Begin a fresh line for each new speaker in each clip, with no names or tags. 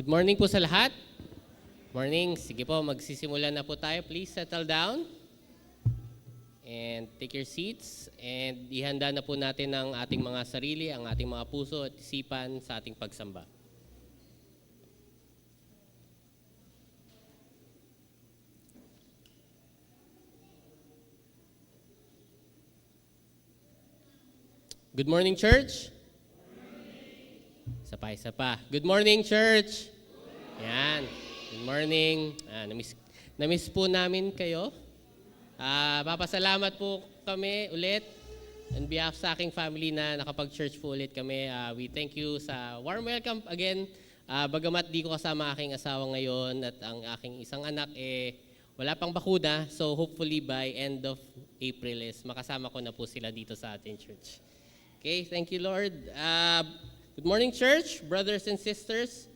Good morning po sa lahat. Morning. Sige po, magsisimula na po tayo. Please settle down and take your seats. And ihanda na po natin ang ating mga sarili, ang ating mga puso at isipan sa ating pagsamba. Good morning, church. Isa pa. Good morning, church. Yan. Good morning. Namiss po namin kayo. Papasalamat po kami ulit on behalf sa aking family na nakapag-church po ulit kami. We thank you sa warm welcome again. Bagamat di ko kasama aking asawa ngayon at ang aking isang anak wala pang bakuna. So hopefully by end of April makasama ko na po sila dito sa ating church. Okay, thank you, Lord. Good morning, church, brothers and sisters.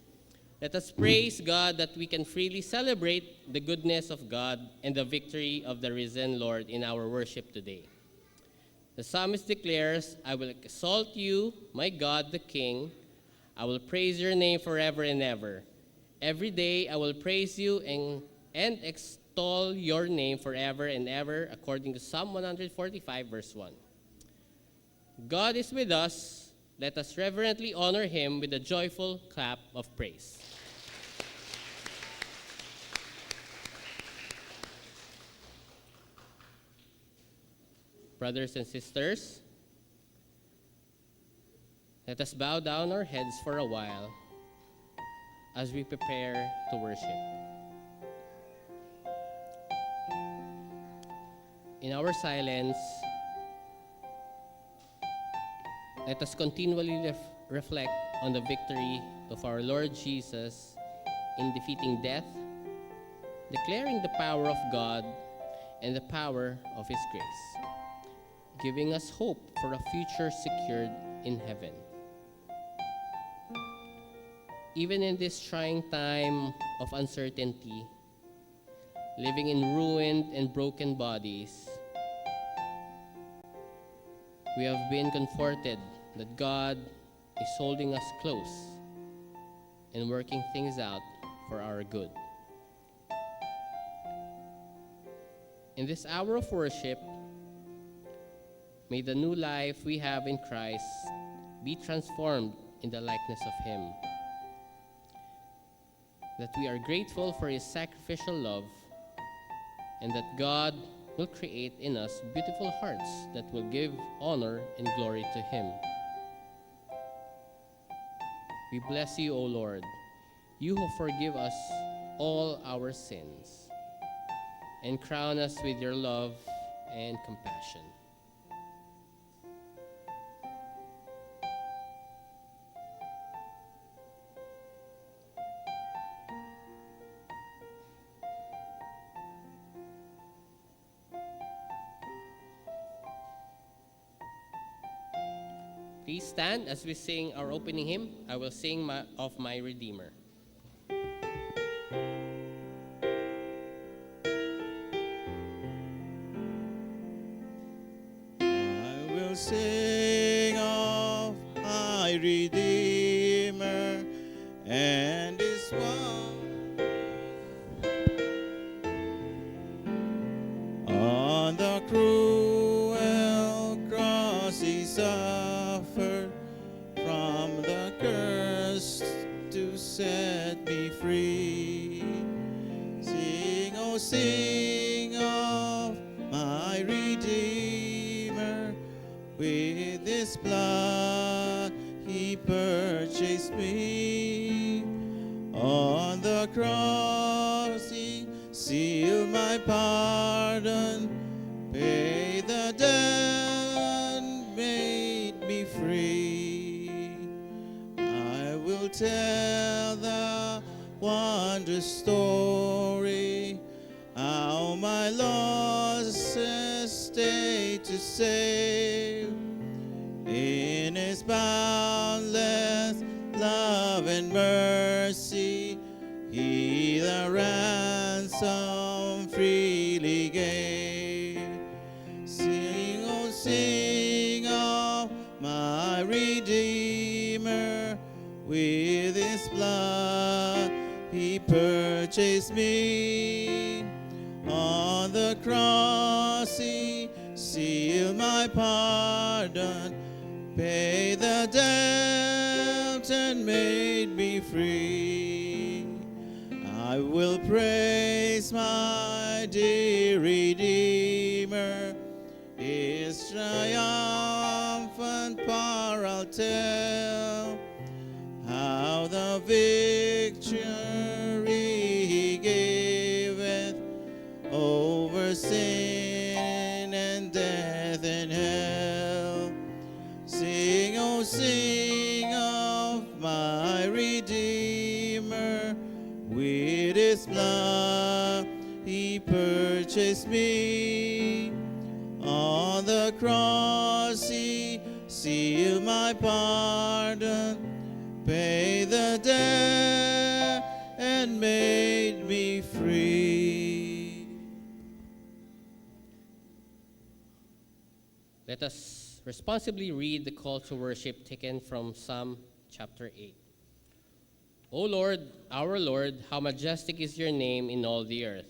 Let us praise God that we can freely celebrate the goodness of God and the victory of the risen Lord in our worship today. The psalmist declares, I will exalt you, my God, the King. I will praise your name forever and ever. Every day I will praise you and extol your name forever and ever, according to Psalm 145, verse 1. God is with us. Let us reverently honor him with a joyful clap of praise. Brothers and sisters, let us bow down our heads for a while as we prepare to worship. In our silence, let us continually reflect on the victory of our Lord Jesus in defeating death, declaring the power of God and the power of his grace, giving us hope for a future secured in heaven. Even in this trying time of uncertainty, living in ruined and broken bodies, we have been comforted that God is holding us close and working things out for our good. In this hour of worship, may the new life we have in Christ be transformed in the likeness of him. That we are grateful for his sacrificial love, and that God will create in us beautiful hearts that will give honor and glory to him. We bless you, O Lord, you who forgive us all our sins and crown us with your love and compassion. Please stand as we sing our opening hymn. I will sing of my Redeemer.
I will sing of my Redeemer and his wonders. On the cruel cross he suffered from the curse to set me free. Sing, oh sing of my Redeemer, with his blood he purchased me. On the cross he sealed my pardon, paid the debt, made me free. I will tell the wondrous story, how my lost estate to save. In his boundless love and mercy, he the ransom freely gave. Sing, oh sing of my Redeemer, with his blood purchased me. On the cross He sealed my pardon, paid the debt and made me free. I will praise my dear Redeemer, His triumphant power I'll tell, how the victory He gaveth over sin and death and hell. Sing, oh sing of my Redeemer, with His blood He purchased me. On the cross He sealed my pardon, paid the debt and made me free.
Let us responsibly read the call to worship taken from Psalm chapter 8. O Lord, our Lord, how majestic is your name in all the earth.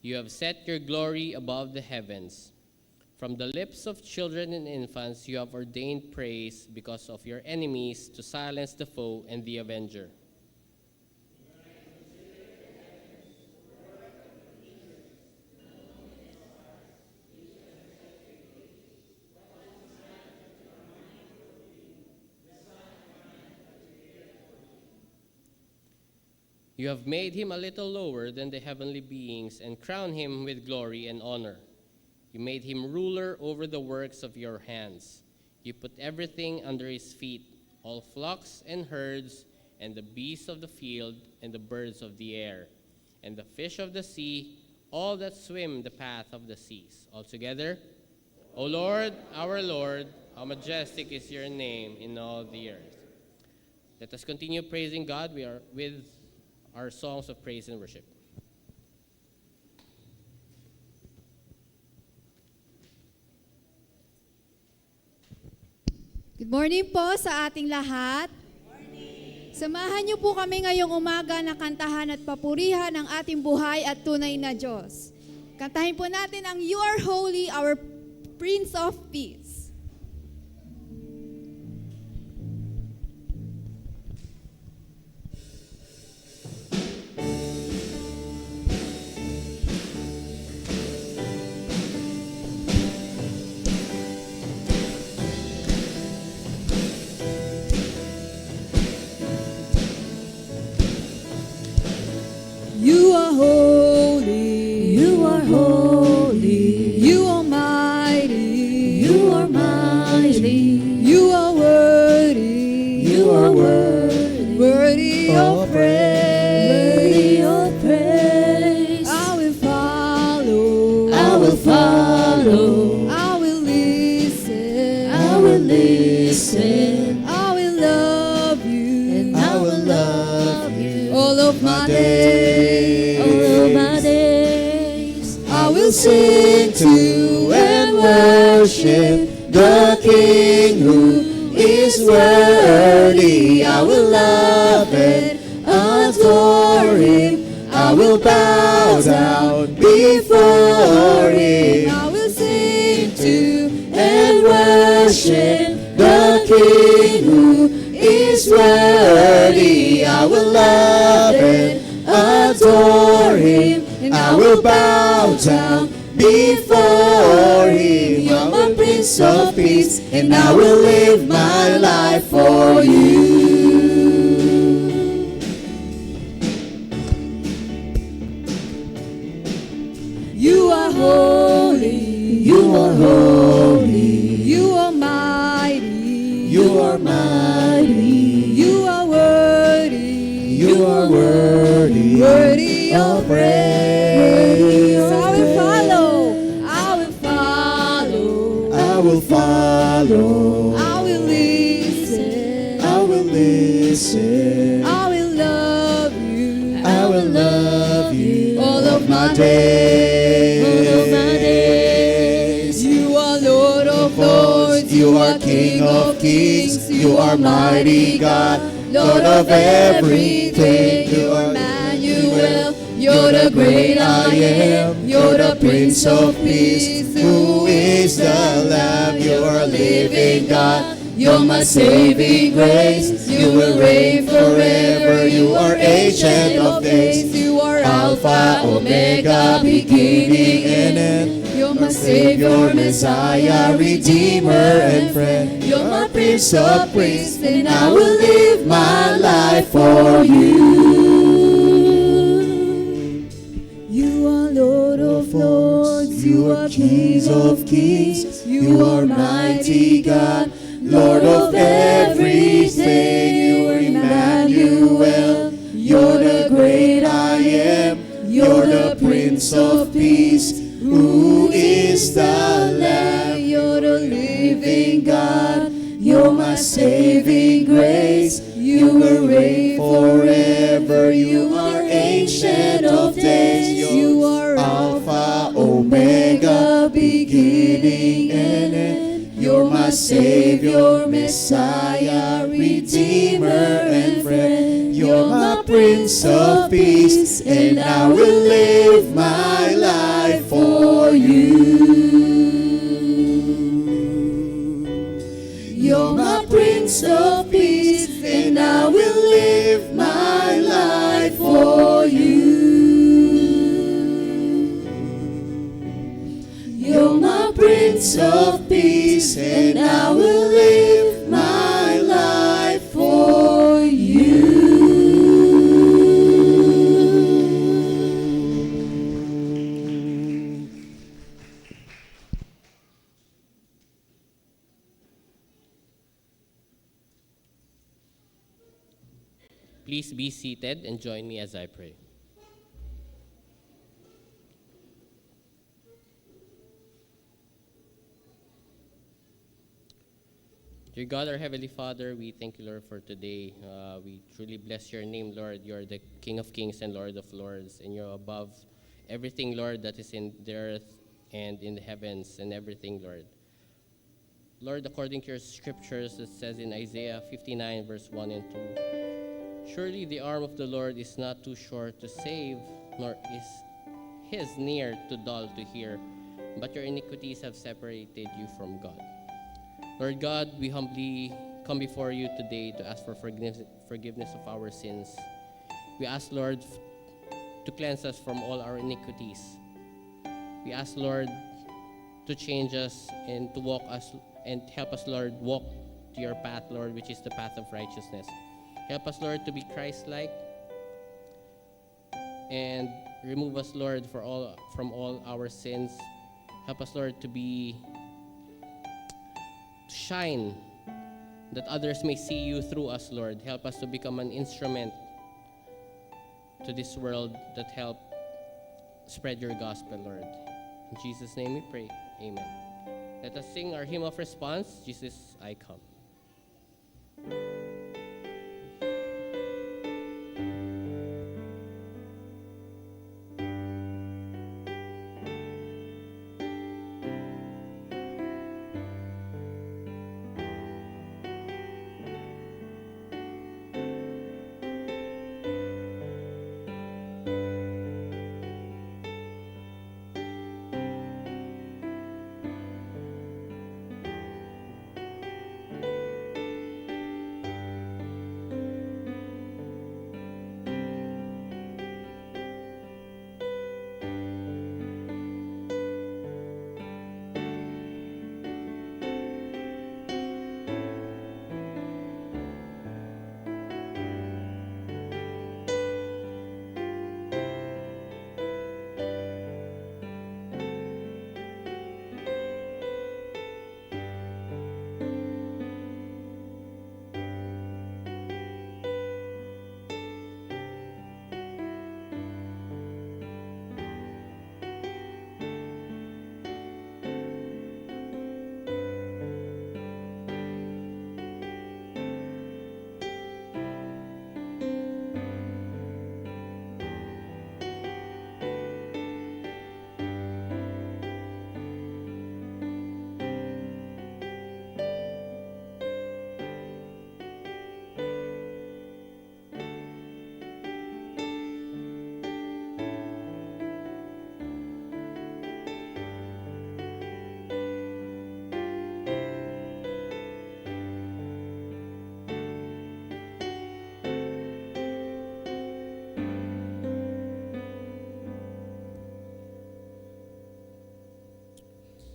You have set your glory above the heavens. From the lips of children and infants you have ordained praise because of your enemies, to silence the foe and the avenger. You have made him a little lower than the heavenly beings and crowned him with glory and honor. You made him ruler over the works of your hands. You put everything under his feet, all flocks and herds, and the beasts of the field, and the birds of the air, and the fish of the sea, all that swim the path of the seas. Altogether, O Lord, our Lord, how majestic is your name in all the earth. Let us continue praising God. We are with our songs of praise and worship.
Good morning po sa ating lahat. Samahan niyo po kami ngayong umaga na kantahan at papurihan ang ating buhay at tunay na Diyos. Kantahin po natin ang You Are Holy, Our Prince of Peace.
You are holy, you are holy, you are mighty, you are mighty, you are worthy, you are worthy, worthy of praise, worthy of praise. I will follow, I will follow, I will listen, I will listen, I will love you, and I will love you all of my days. I will sing to and worship the King who is worthy. I will love and adore him. I will bow down before him. I will sing to and worship the King who is worthy. I will love and adore him, and I will bow down before him. You're my Prince of Peace, and I will live my life for you. You are holy, you are holy, you are mighty, you are mighty, you are worthy, you are worthy, worthy of praise. I will follow, I will follow, I will follow, I will listen, I will listen, I will love you, I will love you all of my days, all of my days. You are Lord of Lords, you are King of Kings, you are mighty God, Lord of everything. You are Emmanuel, You're the great I am. You're the Prince of Peace. Who is the Lamb? You're a living God. You're my saving grace. You will reign forever. You are Ancient of Days. You are Alpha, Omega, beginning and end. You're my Savior, Messiah, Redeemer and friend. You're my Prince of Peace, and I will live my life for you. You are Lord of Lords. You are King of Kings. You are mighty God, Lord of everything. You are Emmanuel. You're the great I am. You're the Prince of Peace. Who is the Lamb? You're the living God. You're my saving grace. You will reign forever. You are Ancient of Days. You are Alpha, Omega, beginning and end. You're my Savior, Messiah, Redeemer and friend. You're my Prince of Peace, and I will live my life for you. You're my Prince of Peace, and I will live my life for you. You're my Prince of Peace, and I will live my life for you.
Please be seated and join me as I pray. Dear God, our Heavenly Father, we thank you, Lord, for today. We truly bless your name, Lord. You're the King of Kings and Lord of Lords, and you're above everything, Lord, that is in the earth and in the heavens and everything, Lord. Lord, according to your scriptures, it says in Isaiah 59, verse 1 and 2, surely the arm of the Lord is not too short to save, nor is his near too dull to hear, but your iniquities have separated you from God. Lord God, we humbly come before you today to ask for forgiveness of our sins. We ask, Lord, to cleanse us from all our iniquities. We ask, Lord, to change us and to walk us and help us, Lord, walk to your path, Lord, which is the path of righteousness. Help us, Lord, to be Christ-like and remove us, Lord, from all our sins. Help us, Lord, to shine, that others may see you through us, Lord. Help us to become an instrument to this world that help spread your gospel, Lord. In Jesus' name we pray. Amen. Let us sing our hymn of response, Jesus, I Come.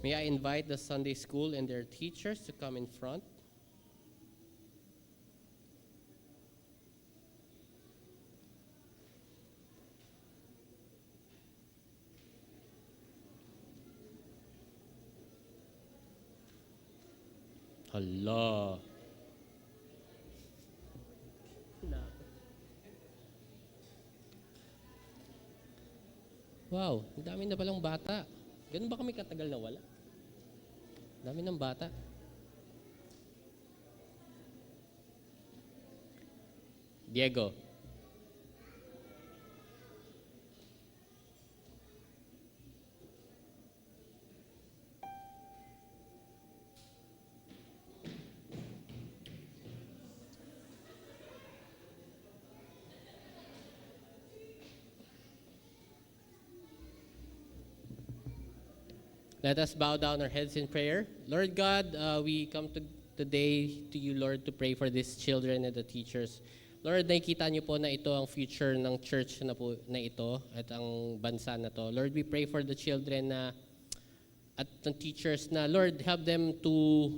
May I invite the Sunday school and their teachers to come in front? Hala. Wow, ang dami na palang bata. Ganun ba kami katagal na wala? Dami ng bata. Diego. Let us bow down our heads in prayer. Lord God, we come today to you, Lord, to pray for these children and the teachers. Lord, nakikita niyo po na ito ang future ng church na ito at ang bansa na to. Lord, we pray for the children at the teachers na, Lord, help them to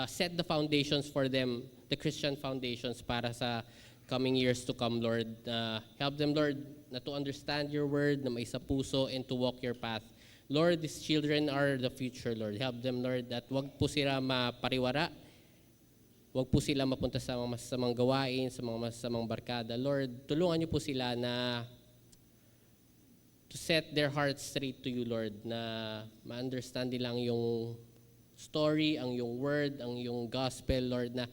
set the foundations for them, the Christian foundations para sa coming years to come, Lord. Help them, Lord, na to understand your word, na may sa puso, and to walk your path. Lord, these children are the future, Lord. Help them, Lord, that wag po sila mapariwara. Wag po sila mapunta sa mga masasamang gawain, sa mga masasamang barkada. Lord, tulungan niyo po sila na to set their hearts straight to you, Lord, na ma-understand nilang yung story, ang yung word, ang yung gospel, Lord, na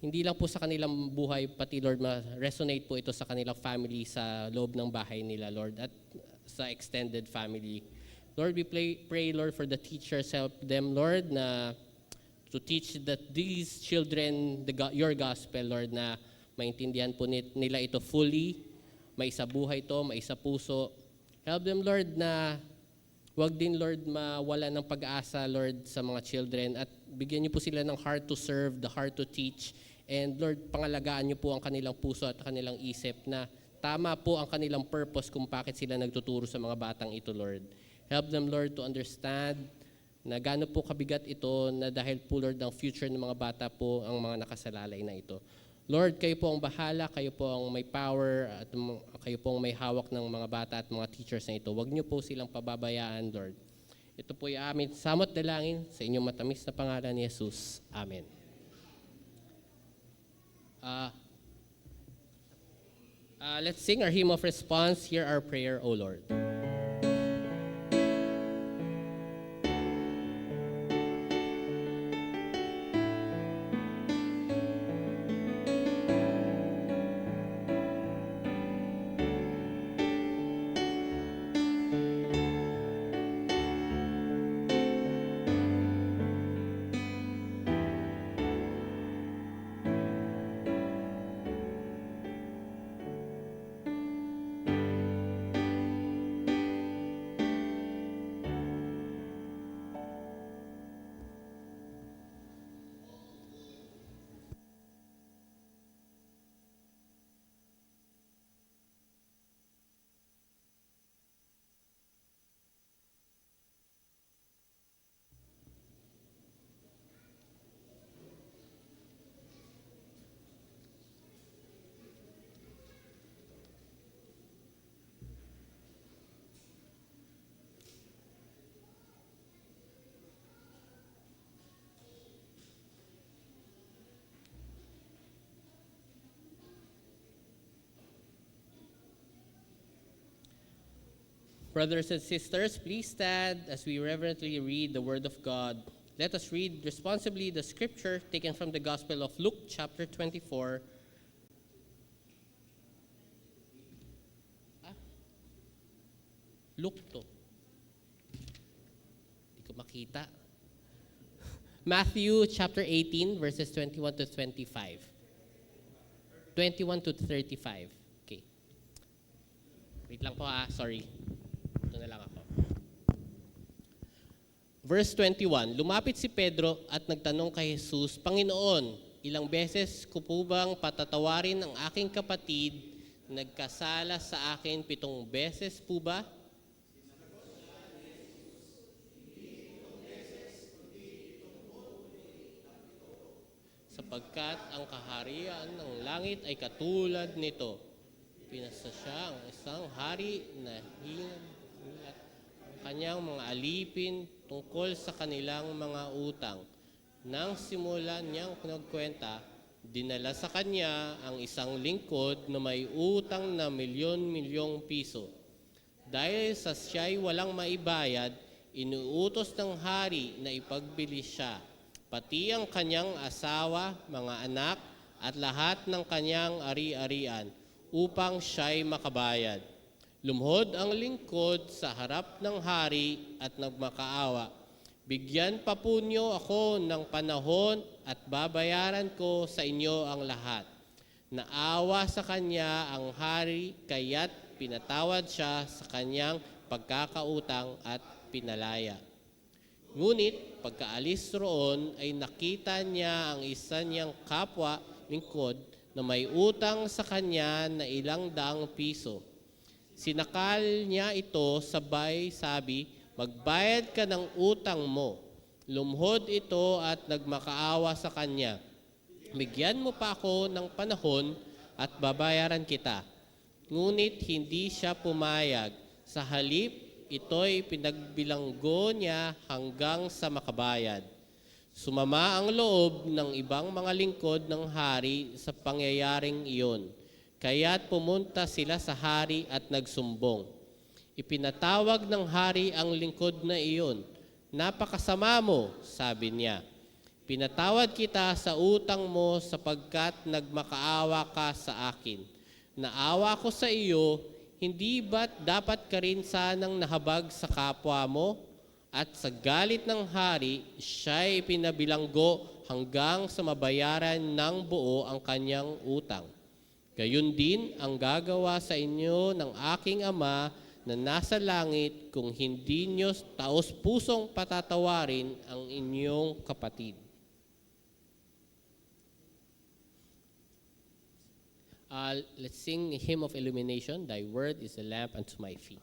hindi lang po sa kanilang buhay, pati, Lord, ma-resonate po ito sa kanilang family, sa loob ng bahay nila, Lord, at sa extended family. Lord, we pray, Lord, for the teachers. Help them, Lord, na to teach that these children your gospel, Lord, na maintindihan po nila ito fully, may isa buhay ito, may isa puso. Help them, Lord, na wag din, Lord, mawala ng pag-asa, Lord, sa mga children at bigyan niyo po sila ng heart to serve, the heart to teach. And Lord, pangalagaan niyo po ang kanilang puso at kanilang isip na tama po ang kanilang purpose kung bakit sila nagtuturo sa mga batang ito, Lord. Help them, Lord, to understand na gaano po kabigat ito na dahil po, Lord, ang future ng mga bata po ang mga nakasalalay na ito. Lord, kayo po ang bahala, kayo po ang may power, at kayo po ang may hawak ng mga bata at mga teachers na ito. Huwag niyo po silang pababayaan, Lord. Ito po ay amin samot dalangin sa inyong matamis na pangalan ni Jesus. Amen. Let's sing our hymn of response. Hear our prayer, O Lord. Brothers and sisters, please stand as we reverently read the Word of God. Let us read responsibly the scripture taken from the Gospel of Luke, chapter 24. Luke to. Hindi ko makita. Matthew, chapter 18, verses 21 to 25. 21 to 35. Okay. Wait lang po sorry. Ito na lang ako. Verse 21, lumapit si Pedro at nagtanong kay Jesus, Panginoon, ilang beses ko po bang patatawarin ang aking kapatid nagkasala sa akin 7 beses po ba? sapagkat ang kaharian ng langit ay katulad nito. Pinasa siya ang isang hari na hinat ang kanyang mga alipin tungkol sa kanilang mga utang. Nang simulan niyang nagkwenta, dinala sa kanya ang isang lingkod na may utang na milyon-milyong piso. Dahil sa siya'y walang maibayad, inuutos ng hari na ipagbili siya, pati ang kanyang asawa, mga anak, at lahat ng kanyang ari-arian, upang siya'y makabayad. Lumhod ang lingkod sa harap ng hari at nagmakaawa. Bigyan pa po niyo ako ng panahon at babayaran ko sa inyo ang lahat. Naawa sa kanya ang hari, kaya't pinatawad siya sa kanyang pagkakautang at pinalaya. Ngunit pagkaalis roon ay nakita niya ang isa niyang kapwa lingkod na may utang sa kanya na ilang daang piso. Sinakal niya ito sabay sabi, "Magbayad ka ng utang mo." Lumhod ito at nagmakaawa sa kanya, "Bigyan mo pa ako ng panahon at babayaran kita." Ngunit hindi siya pumayag. Sa halip, ito'y pinagbilanggo niya hanggang sa makabayad. Sumama ang loob ng ibang mga lingkod ng hari sa pangyayaring iyon. Kaya't pumunta sila sa hari at nagsumbong. Ipinatawag ng hari ang lingkod na iyon. "Napakasama mo," sabi niya. "Pinatawad kita sa utang mo sapagkat nagmakaawa ka sa akin. Naawa ko sa iyo, hindi ba't dapat ka rin sanang nahabag sa kapwa mo?" At sa galit ng hari, siya'y pinabilanggo hanggang sa mabayaran ng buo ang kanyang utang. Gayun din ang gagawa sa inyo ng aking Ama na nasa langit kung hindi niyo taos-pusong patatawarin ang inyong kapatid. Let's sing a hymn of illumination. Thy word is a lamp unto my feet.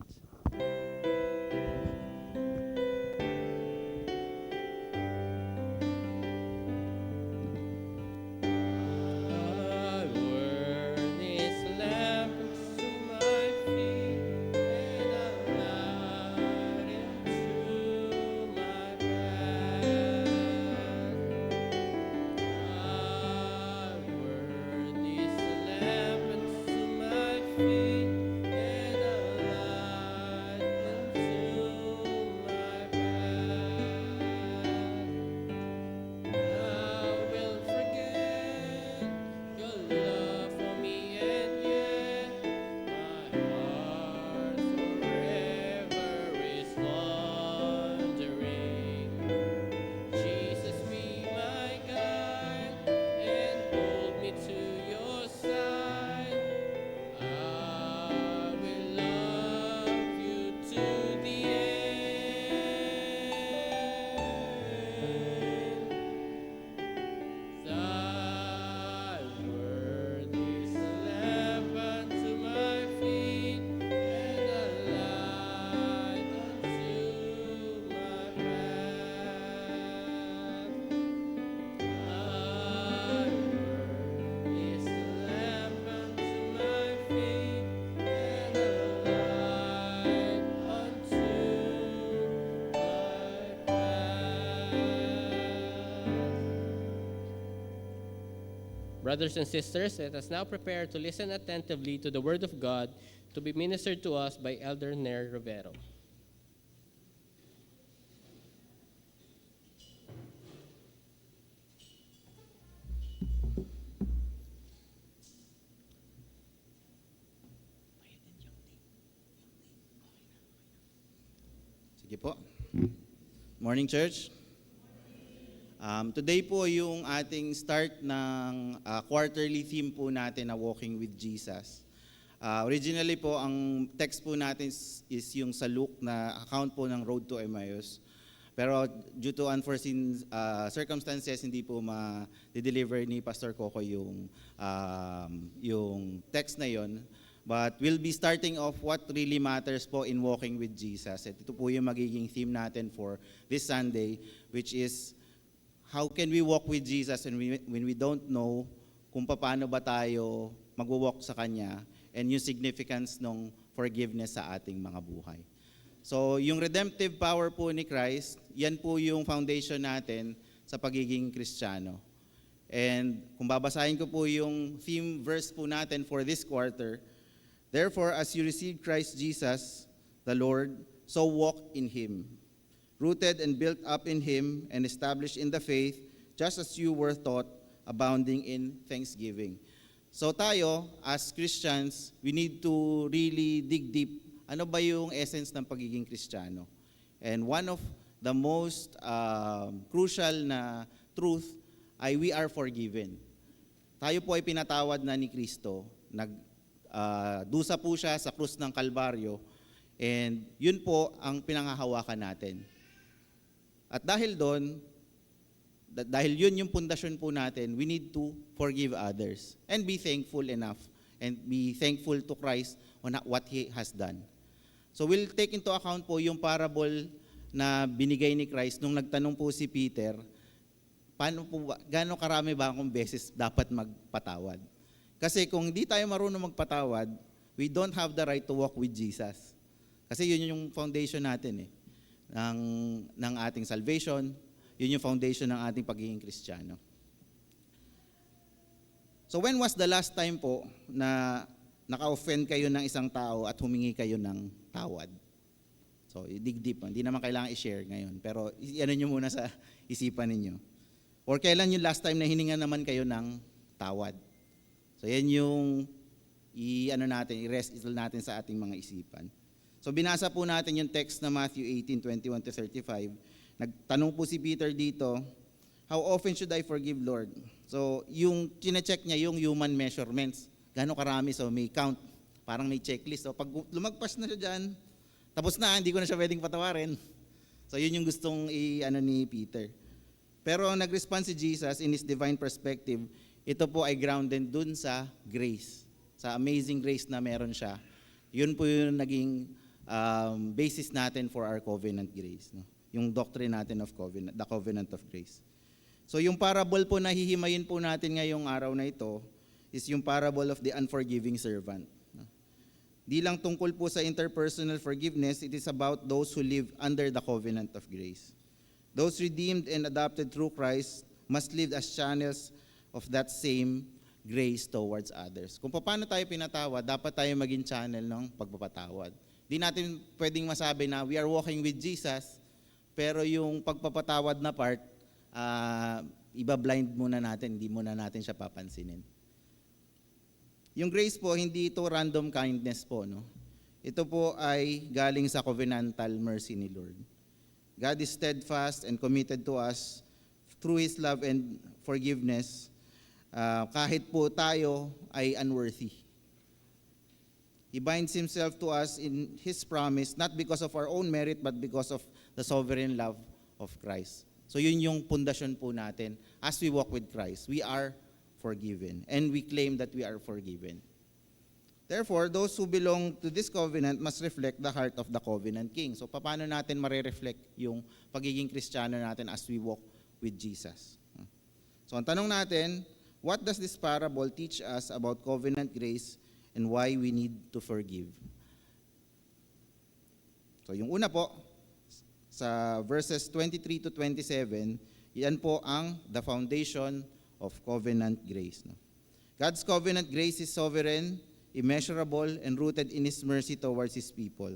Brothers and sisters, let us now prepare to listen attentively to the Word of God to be ministered to us by Elder Ner Rivero.
Sige po. Morning, church. Today po yung ating start ng quarterly theme po natin na Walking with Jesus. Originally po, ang text po natin is yung sa Luke na account po ng Road to Emmaus. Pero due to unforeseen circumstances, hindi po ma-deliver ni Pastor Coco yung text na yon. But we'll be starting off what really matters po in walking with Jesus. At ito po yung magiging theme natin for this Sunday, which is how can we walk with Jesus when we don't know kung paano ba tayo magwo-walk sa Kanya and yung significance ng forgiveness sa ating mga buhay. So yung redemptive power po ni Christ, yan po yung foundation natin sa pagiging Kristiyano. And kung babasahin ko po yung theme verse po natin for this quarter, therefore as you receive Christ Jesus, the Lord, so walk in Him, rooted and built up in Him and established in the faith, just as you were taught, abounding in thanksgiving. So tayo, as Christians, we need to really dig deep. Ano ba yung essence ng pagiging Kristiyano? And one of the most crucial na truth ay we are forgiven. Tayo po ay pinatawad na ni Kristo. Dusa po siya sa krus ng Kalbaryo. And yun po ang pinangahawakan natin. At dahil doon, dahil yun yung pundasyon po natin, we need to forgive others and be thankful enough and be thankful to Christ on what He has done. So we'll take into account po yung parable na binigay ni Christ nung nagtanong po si Peter, gaano karami ba akong beses dapat magpatawad? Kasi kung hindi tayo marunong magpatawad, we don't have the right to walk with Jesus. Kasi yun yung foundation natin ng ating salvation. Yun yung foundation ng ating pagiging Kristiyano. So when was the last time po na naka-offend kayo ng isang tao at humingi kayo ng tawad? So dig deep, hindi naman kailangan i-share ngayon. Pero ano nyo muna sa isipan ninyo. Or kailan yung last time na hininga naman kayo ng tawad? So yan yung i-rest natin sa ating mga isipan. So binasa po natin yung text na Matthew 18:21-35. Nagtanong po si Peter dito, how often should I forgive, Lord? So yung chine-check niya yung human measurements. Gaano karami? So may count, parang may checklist. So pag lumagpas na siya dyan, tapos na, hindi ko na siya pwedeng patawarin. So yun yung gustong ni Peter. Pero nag-respond si Jesus in His divine perspective, ito po ay grounded dun sa grace, sa amazing grace na meron siya. Yun po yung naging basis natin for our covenant grace. No? Yung doctrine natin of covenant, the covenant of grace. So yung parable po na hihimayin po natin ngayong araw na ito is yung parable of the unforgiving servant. Di lang tungkol po sa interpersonal forgiveness, it is about those who live under the covenant of grace. Those redeemed and adopted through Christ must live as channels of that same grace towards others. Kung paano tayo pinatawad, dapat tayo maging channel ng pagpapatawad. Di natin pwedeng masabi na we are walking with Jesus, pero yung pagpapatawad na part, iba-blind muna natin, hindi muna natin siya papansinin. Yung grace po, hindi ito random kindness po. No? Ito po ay galing sa covenantal mercy ni Lord. God is steadfast and committed to us through His love and forgiveness, kahit po tayo ay unworthy. He binds Himself to us in His promise, not because of our own merit, but because of the sovereign love of Christ. So yun yung pundasyon po natin. As we walk with Christ, we are forgiven. And we claim that we are forgiven. Therefore, those who belong to this covenant must reflect the heart of the covenant king. So paano natin marereflect yung pagiging Kristiyano natin as we walk with Jesus? So ang tanong natin, what does this parable teach us about covenant grace and why we need to forgive? So yung una po, sa verses 23 to 27, yan po ang the foundation of covenant grace. No? God's covenant grace is sovereign, immeasurable, and rooted in His mercy towards His people.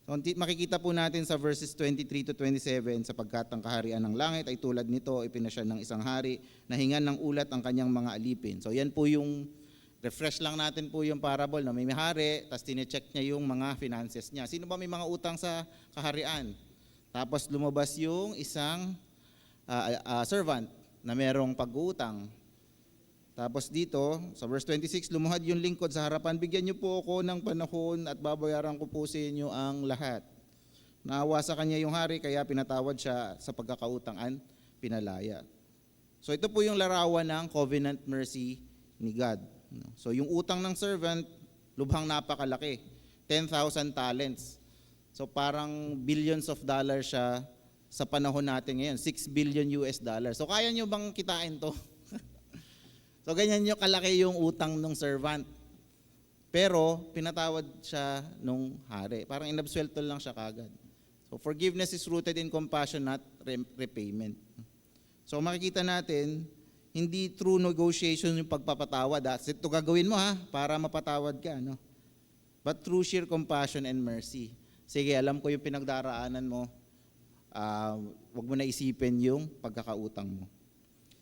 So makikita po natin sa verses 23 to 27, sapagkat ang kaharian ng langit ay tulad nito, ipinasya ng isang hari, nahingan ng ulat ang kanyang mga alipin. So yan po yung, refresh lang natin po yung parable na may hari, tapos tinecheck niya yung mga finances niya. Sino ba may mga utang sa kaharian? Tapos lumabas yung isang servant na merong pag-uutang. Tapos dito, sa verse 26, lumuhad yung lingkod sa harapan, bigyan niyo po ako ng panahon at babayaran ko po sa inyo ang lahat. Naawa sa kanya yung hari, kaya pinatawad siya sa pagkakautangan, pinalaya. So ito po yung larawan ng covenant mercy ni God. So yung utang ng servant, lubhang napakalaki, 10,000 talents. So parang billions of dollars siya sa panahon natin ngayon, 6 billion US dollars. So kaya nyo bang kitain to? So ganyan nyo kalaki yung utang ng servant. Pero pinatawad siya nung hari. Parang inabsuelto lang siya kagad. So forgiveness is rooted in compassion, not repayment. So makikita natin, hindi through negotiation yung pagpapatawad. Ito gagawin mo para mapatawad ka. No? But through sheer compassion and mercy. Sige, alam ko yung pinagdaraanan mo. Wag mo na isipin yung pagkakautang mo.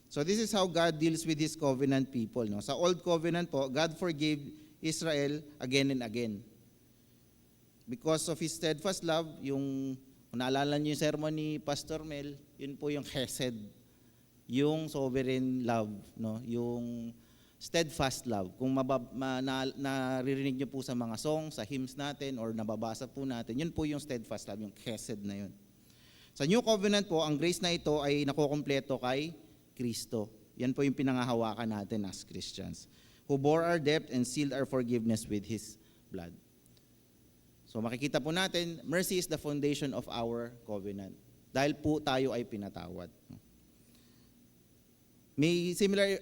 So this is how God deals with His covenant people. No? Sa Old Covenant po, God forgave Israel again and again. Because of His steadfast love, kung naalala niyo yung sermon ni Pastor Mel, yun po yung chesed, yung sovereign love, no? Yung steadfast love. Kung naririnig niyo po sa mga songs, sa hymns natin, or nababasa po natin, yun po yung steadfast love, yung chesed na yun. Sa New Covenant po, ang grace na ito ay nakukumpleto kay Kristo. Yan po yung pinangahawakan natin as Christians, who bore our debt and sealed our forgiveness with His blood. So makikita po natin, mercy is the foundation of our covenant. Dahil po tayo ay pinatawad. May similar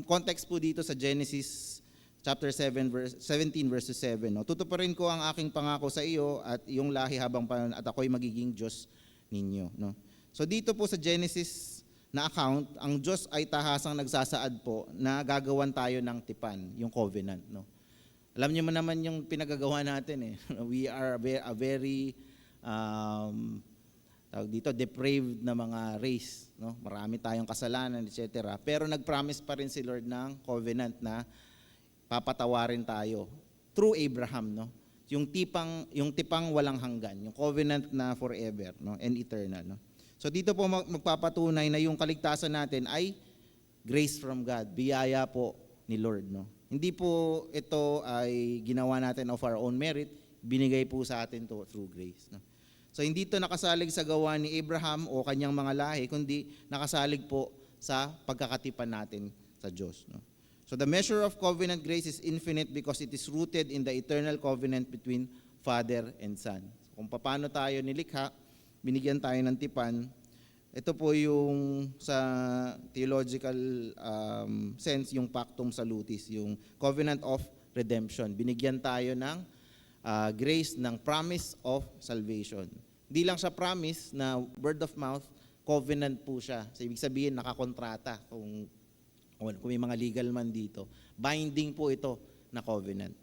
context po dito sa Genesis chapter 17 verses 7. No? Tutuparin ko ang aking pangako sa iyo at iyong lahi habang panahon at ako'y magiging Diyos ninyo. No? So dito po sa Genesis na account, ang Diyos ay tahasang nagsasaad po na gagawan tayo ng tipan, yung covenant. No? Alam niyo man naman yung pinagagawa natin. We are a very depraved na mga race. No? Marami tayong kasalanan, etc. Pero nag-promise pa rin si Lord ng covenant na papatawarin tayo through Abraham. No? Yung tipang walang hanggan, yung covenant na forever, no? And eternal. No? So dito po magpapatunay na yung kaligtasan natin ay grace from God, biyaya po ni Lord. No? Hindi po ito ay ginawa natin of our own merit, binigay po sa atin to through grace. No? So hindi ito nakasalig sa gawa ni Abraham o kanyang mga lahi, kundi nakasalig po sa pagkakatipan natin sa Diyos. No? So the measure of covenant grace is infinite because it is rooted in the eternal covenant between Father and Son. So kung paano tayo nilikha, binigyan tayo ng tipan, ito po yung sa theological sense, yung pactum salutis, yung covenant of redemption. Binigyan tayo ng grace ng promise of salvation. Hindi lang siya promise na word of mouth, covenant po siya. So, ibig sabihin, nakakontrata kung may mga legal man dito. Binding po ito na covenant.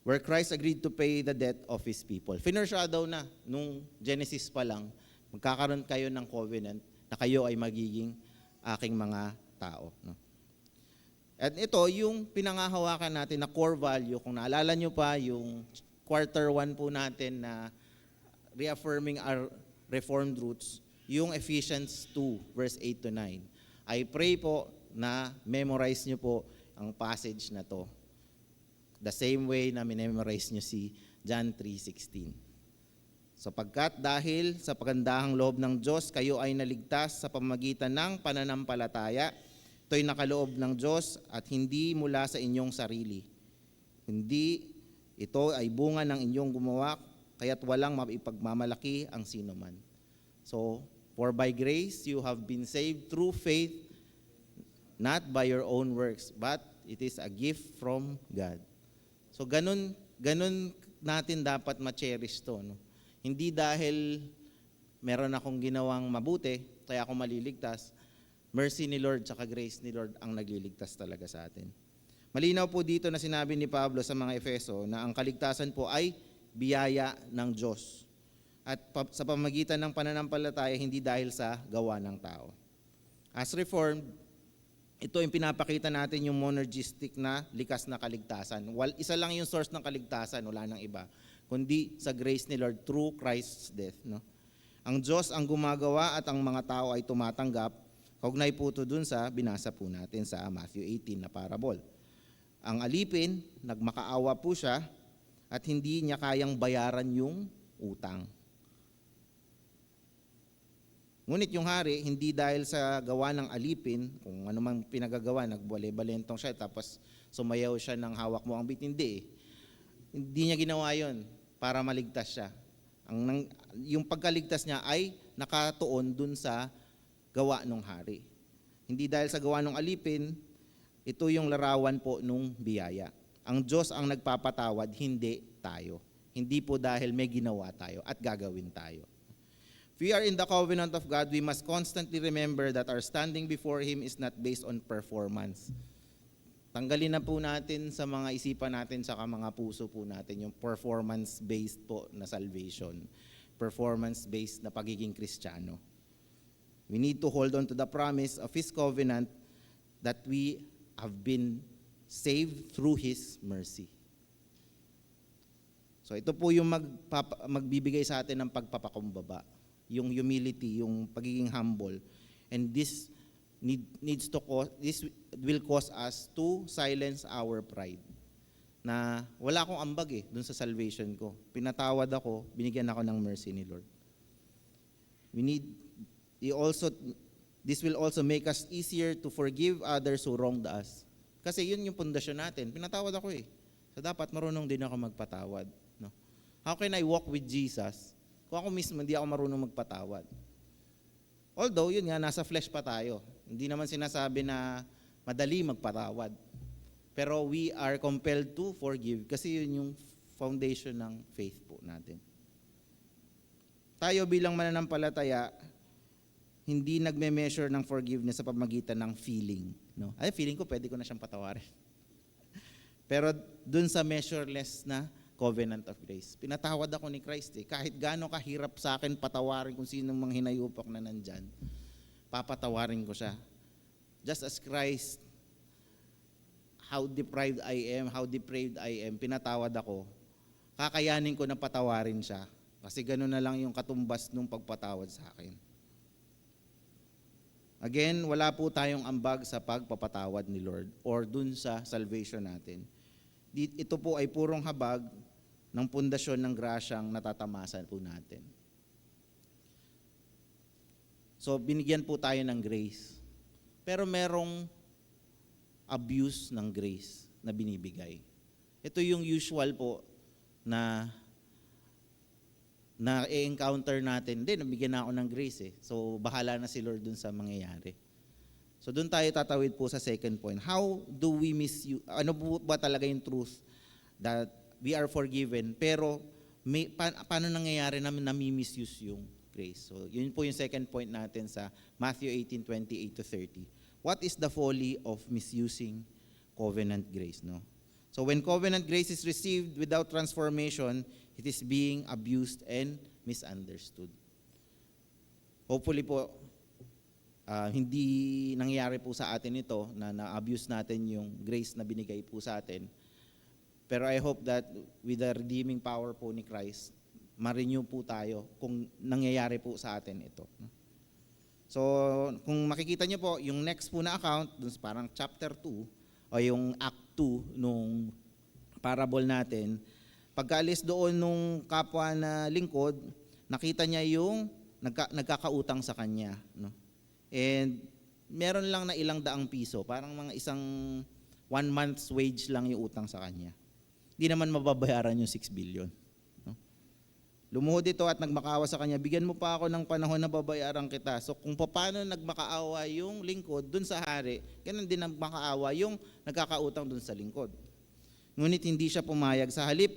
Where Christ agreed to pay the debt of His people. Finershadow na nung Genesis pa lang, magkakaroon kayo ng covenant na kayo ay magiging aking mga tao. No? At ito, yung pinangahawakan natin na core value, kung naalala nyo pa, yung quarter 1 po natin na reaffirming our reformed roots, yung Ephesians 2, verse 8 to 9. I pray po na memorize nyo po ang passage na to. The same way na minemorize nyo si John 3:16. Sapagkat dahil sa pagandahang loob ng Diyos, kayo ay naligtas sa pamamagitan ng pananampalataya. Ito'y nakaloob ng Diyos at hindi mula sa inyong sarili. Hindi ito ay bunga ng inyong gumawa, kaya't walang maipagmamalaki ang sinuman. So, for by grace you have been saved through faith, not by your own works, but it is a gift from God. So ganun natin dapat ma-cherish to. No? Hindi dahil meron akong ginawang mabuti, kaya ako maliligtas. Mercy ni Lord tsaka grace ni Lord ang nagliligtas talaga sa atin. Malinaw po dito na sinabi ni Pablo sa mga Efeso na ang kaligtasan po ay biyaya ng Diyos. At sa pamamagitan ng pananampalataya, hindi dahil sa gawa ng tao. As Reformed, ito yung pinapakita natin yung monergistic na likas na kaligtasan. Isa lang yung source ng kaligtasan, wala nang iba, kundi sa grace ni Lord through Christ's death. No? Ang Diyos ang gumagawa at ang mga tao ay tumatanggap. Kaugnay po ito dun sa binasa po natin sa Matthew 18 na parable. Ang alipin, nagmakaawa po siya at hindi niya kayang bayaran yung utang. Ngunit yung hari, hindi dahil sa gawa ng alipin, kung ano man pinagagawa, nagbale-balentong siya, tapos sumayaw siya ng hawak mo ang bit, hindi. Hindi niya ginawa yon para maligtas siya. Yung pagkaligtas niya ay nakatuon dun sa gawa ng hari. Hindi dahil sa gawa ng alipin, ito yung larawan po nung biyaya. Ang Diyos ang nagpapatawad, hindi tayo. Hindi po dahil may ginawa tayo at gagawin tayo. If we are in the covenant of God, we must constantly remember that our standing before Him is not based on performance. Tanggalin na po natin sa mga isipan natin sa mga puso po natin yung performance-based po na salvation. Performance-based na pagiging Kristiyano. We need to hold on to the promise of His covenant that we have been saved through His mercy. So ito po yung magbibigay sa atin ng pagpapakumbaba, yung humility, yung pagiging humble. And this will cause us to silence our pride. Na wala akong ambag dun sa salvation ko. Pinatawad ako, binigyan ako ng mercy ni Lord. This will also make us easier to forgive others who wronged us. Kasi yun yung pundasyon natin. Pinatawad ako So dapat marunong din ako magpatawad. No? How can I walk with Jesus kung ako mismo hindi ako marunong magpatawad? Although, yun nga, nasa flesh pa tayo. Hindi naman sinasabi na madali magpatawad. Pero we are compelled to forgive kasi yun yung foundation ng faith po natin. Tayo bilang mananampalataya, hindi nagme-measure ng forgiveness sa pamamagitan ng feeling. No? Feeling ko pwede ko na siyang patawarin. Pero dun sa measureless na covenant of grace. Pinatawad ako ni Christ Kahit gaano kahirap sa akin patawarin kung sinong mga hinayupak na nandyan, papatawarin ko siya. Just as Christ, how deprived I am, pinatawad ako, kakayanin ko na patawarin siya. Kasi gano'n na lang yung katumbas nung pagpatawad sa akin. Again, wala po tayong ambag sa pagpapatawad ni Lord or dun sa salvation natin. Ito po ay purong habag ng pundasyon ng grasyang natatamasan po natin. So, binigyan po tayo ng grace. Pero merong abuse ng grace na binibigay. Ito yung usual po na i-encounter natin. Hindi, nabigyan na ako ng grace So, bahala na si Lord dun sa mangyayari. So doon tayo tatawid po sa second point. How do we misuse? Ano po ba talaga yung truth that we are forgiven pero paano nangyayari na nami-misuse yung grace? So yun po yung second point natin sa Matthew 18:28-30. What is the folly of misusing covenant grace? No? So when covenant grace is received without transformation, it is being abused and misunderstood. Hopefully po, hindi nangyayari po sa atin ito na na-abuse natin yung grace na binigay po sa atin. Pero I hope that with the redeeming power po ni Christ, ma-renew po tayo kung nangyayari po sa atin ito. So, kung makikita nyo po, yung next po na account, dun sa parang chapter 2, o yung act 2 nung parable natin, pagkaalis doon nung kapwa na lingkod, nakita niya yung nagkakautang sa kanya. No? And meron lang na ilang daang piso, parang mga isang 1 month's wage lang yung utang sa kanya. Hindi naman mababayaran yung 6 billion. No? Lumuhod ito at nagmakaawa sa kanya, bigyan mo pa ako ng panahon na babayaran kita. So kung paano nagmakaawa yung lingkod dun sa hari, ganun din nagmakaawa yung nagkakautang dun sa lingkod. Ngunit hindi siya pumayag. Sa halip,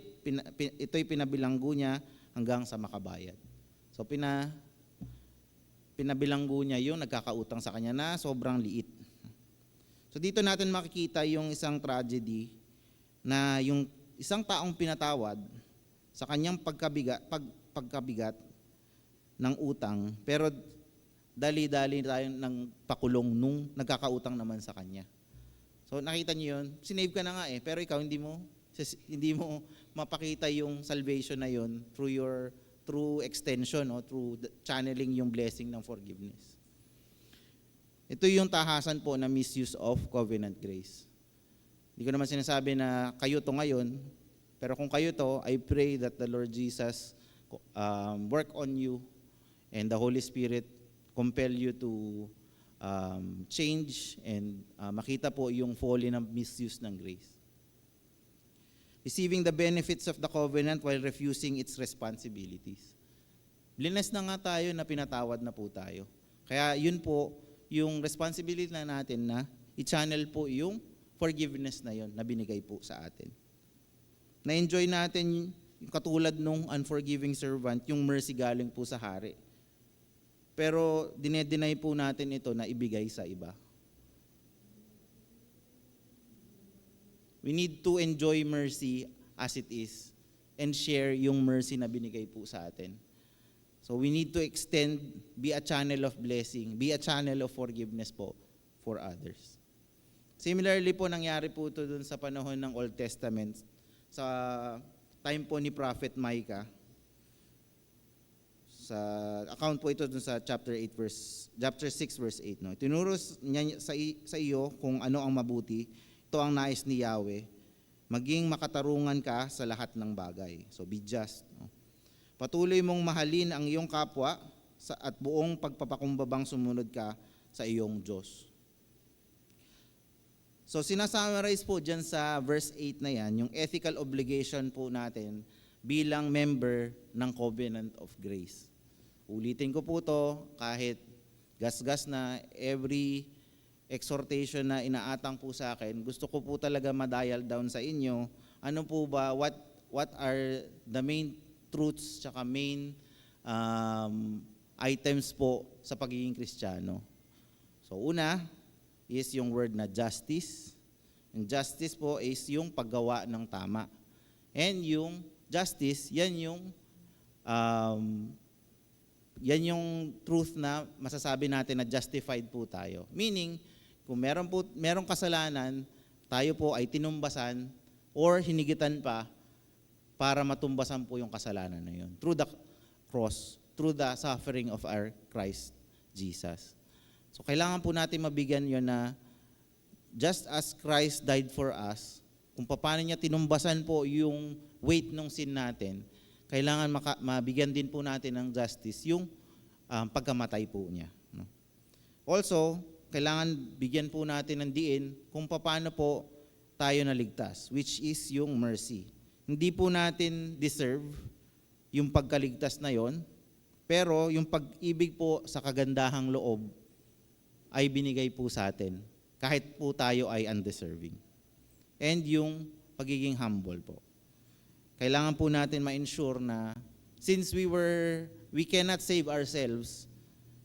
ito'y pinabilanggo niya hanggang sa makabayad. So pinabilanggo niya yung nagkakautang sa kanya na sobrang liit. So dito natin makikita yung isang tragedy na yung isang taong pinatawad sa kanyang pagkabigat ng utang, pero dali-dali tayo ng pakulong nung nagkakautang naman sa kanya. So nakita niyo yun, sinave ka na nga pero ikaw hindi mo mapakita yung salvation na yun through extension o through channeling yung blessing ng forgiveness. Ito yung tahasan po na misuse of covenant grace. Hindi ko naman sinasabi na kayo to ngayon, pero kung kayo to, I pray that the Lord Jesus work on you and the Holy Spirit compel you to change and makita po yung folly ng misuse ng grace. Receiving the benefits of the covenant while refusing its responsibilities. Blessed na nga tayo na pinatawad na po tayo. Kaya yun po, yung responsibility na natin na i-channel po yung forgiveness na yon na binigay po sa atin. Na-enjoy natin yung katulad nung unforgiving servant, yung mercy galing po sa hari. Pero dinedeny po natin ito na ibigay sa iba. We need to enjoy mercy as it is and share yung mercy na binigay po sa atin. So we need to extend, be a channel of blessing, be a channel of forgiveness po for others. Similarly po, nangyari po ito dun sa panahon ng Old Testament, sa time po ni Prophet Micah. Sa account po ito dun sa chapter 6 verse 8. No? Tinuro niya sa iyo kung ano ang mabuti. Ito ang nais ni Yahweh. Maging makatarungan ka sa lahat ng bagay. So be just. No? Patuloy mong mahalin ang iyong kapwa at buong pagpapakumbabang sumunod ka sa iyong Diyos. So sinasummarize po dyan sa verse 8 na yan, yung ethical obligation po natin bilang member ng Covenant of Grace. Ulitin ko po to kahit gasgas na every exhortation na inaatang po sa akin, gusto ko po talaga ma-dial down sa inyo. Ano po ba, what are the main truths tsaka main items po sa pagiging Kristiyano? So una is yung word na justice. Yung justice po is yung paggawa ng tama. And yung justice, yan yung truth na masasabi natin na justified po tayo. Meaning, kung merong kasalanan, tayo po ay tinumbasan or hinigitan pa para matumbasan po yung kasalanan na yun. Through the cross, through the suffering of our Christ Jesus. So kailangan po natin mabigyan yun na just as Christ died for us, kung paano niya tinumbasan po yung weight ng sin natin, kailangan mabigyan din po natin ng justice yung pagkamatay po niya. No? Also, kailangan bigyan po natin ng diin kung paano po tayo naligtas, which is yung mercy. Hindi po natin deserve yung pagkaligtas na yon, pero yung pag-ibig po sa kagandahang loob ay binigay po sa atin, kahit po tayo ay undeserving. And yung pagiging humble po. Kailangan po natin ma-ensure na since we cannot save ourselves,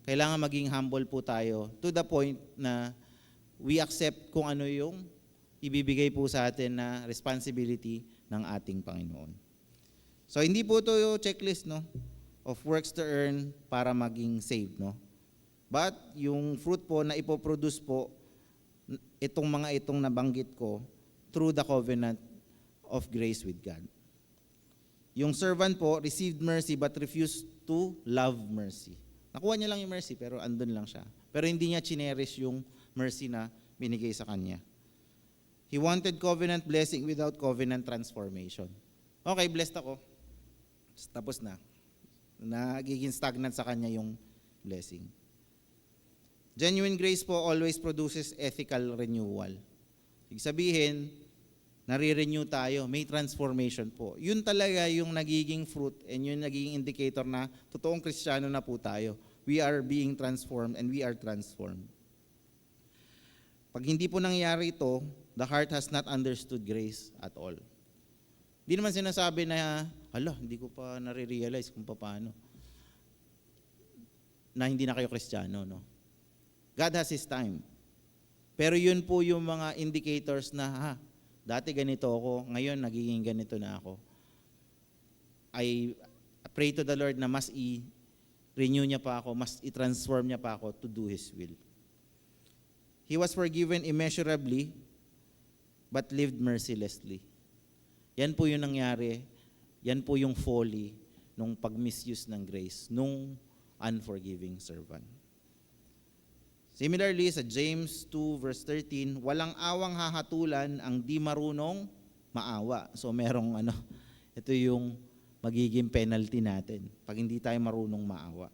kailangan maging humble po tayo to the point na we accept kung ano yung ibibigay po sa atin na responsibility ng ating Panginoon. So hindi po ito yung checklist of works to earn para maging saved. But yung fruit po na ipoproduce po, itong nabanggit ko, through the covenant of grace with God. Yung servant po received mercy but refused to love mercy. Nakuha niya lang yung mercy pero andun lang siya. Pero hindi niya cherish yung mercy na binigay sa kanya. He wanted covenant blessing without covenant transformation. Okay, blessed ako. Tapos na. Nagiging stagnant sa kanya yung blessing. Genuine grace po always produces ethical renewal. Ibig sabihin, nare-renew tayo, may transformation po. Yun talaga yung nagiging fruit and yung nagiging indicator na totoong Kristiyano na po tayo. We are being transformed and we are transformed. Pag hindi po nangyayari ito, the heart has not understood grace at all. Hindi naman sinasabi na, hindi ko pa nare-realize kung paano na hindi na kayo Kristiyano. No? God has His time. Pero yun po yung mga indicators na, dati ganito ako, ngayon nagiging ganito na ako. I pray to the Lord na mas i-renew niya pa ako, mas i-transform niya pa ako to do His will. He was forgiven immeasurably, but lived mercilessly. Yan po yung nangyari, yan po yung folly nung pag-misuse ng grace, nung unforgiving servant. Similarly, sa James 2 verse 13, walang awang hahatulan ang di marunong maawa. So merong ito yung magiging penalty natin pag hindi tayo marunong maawa.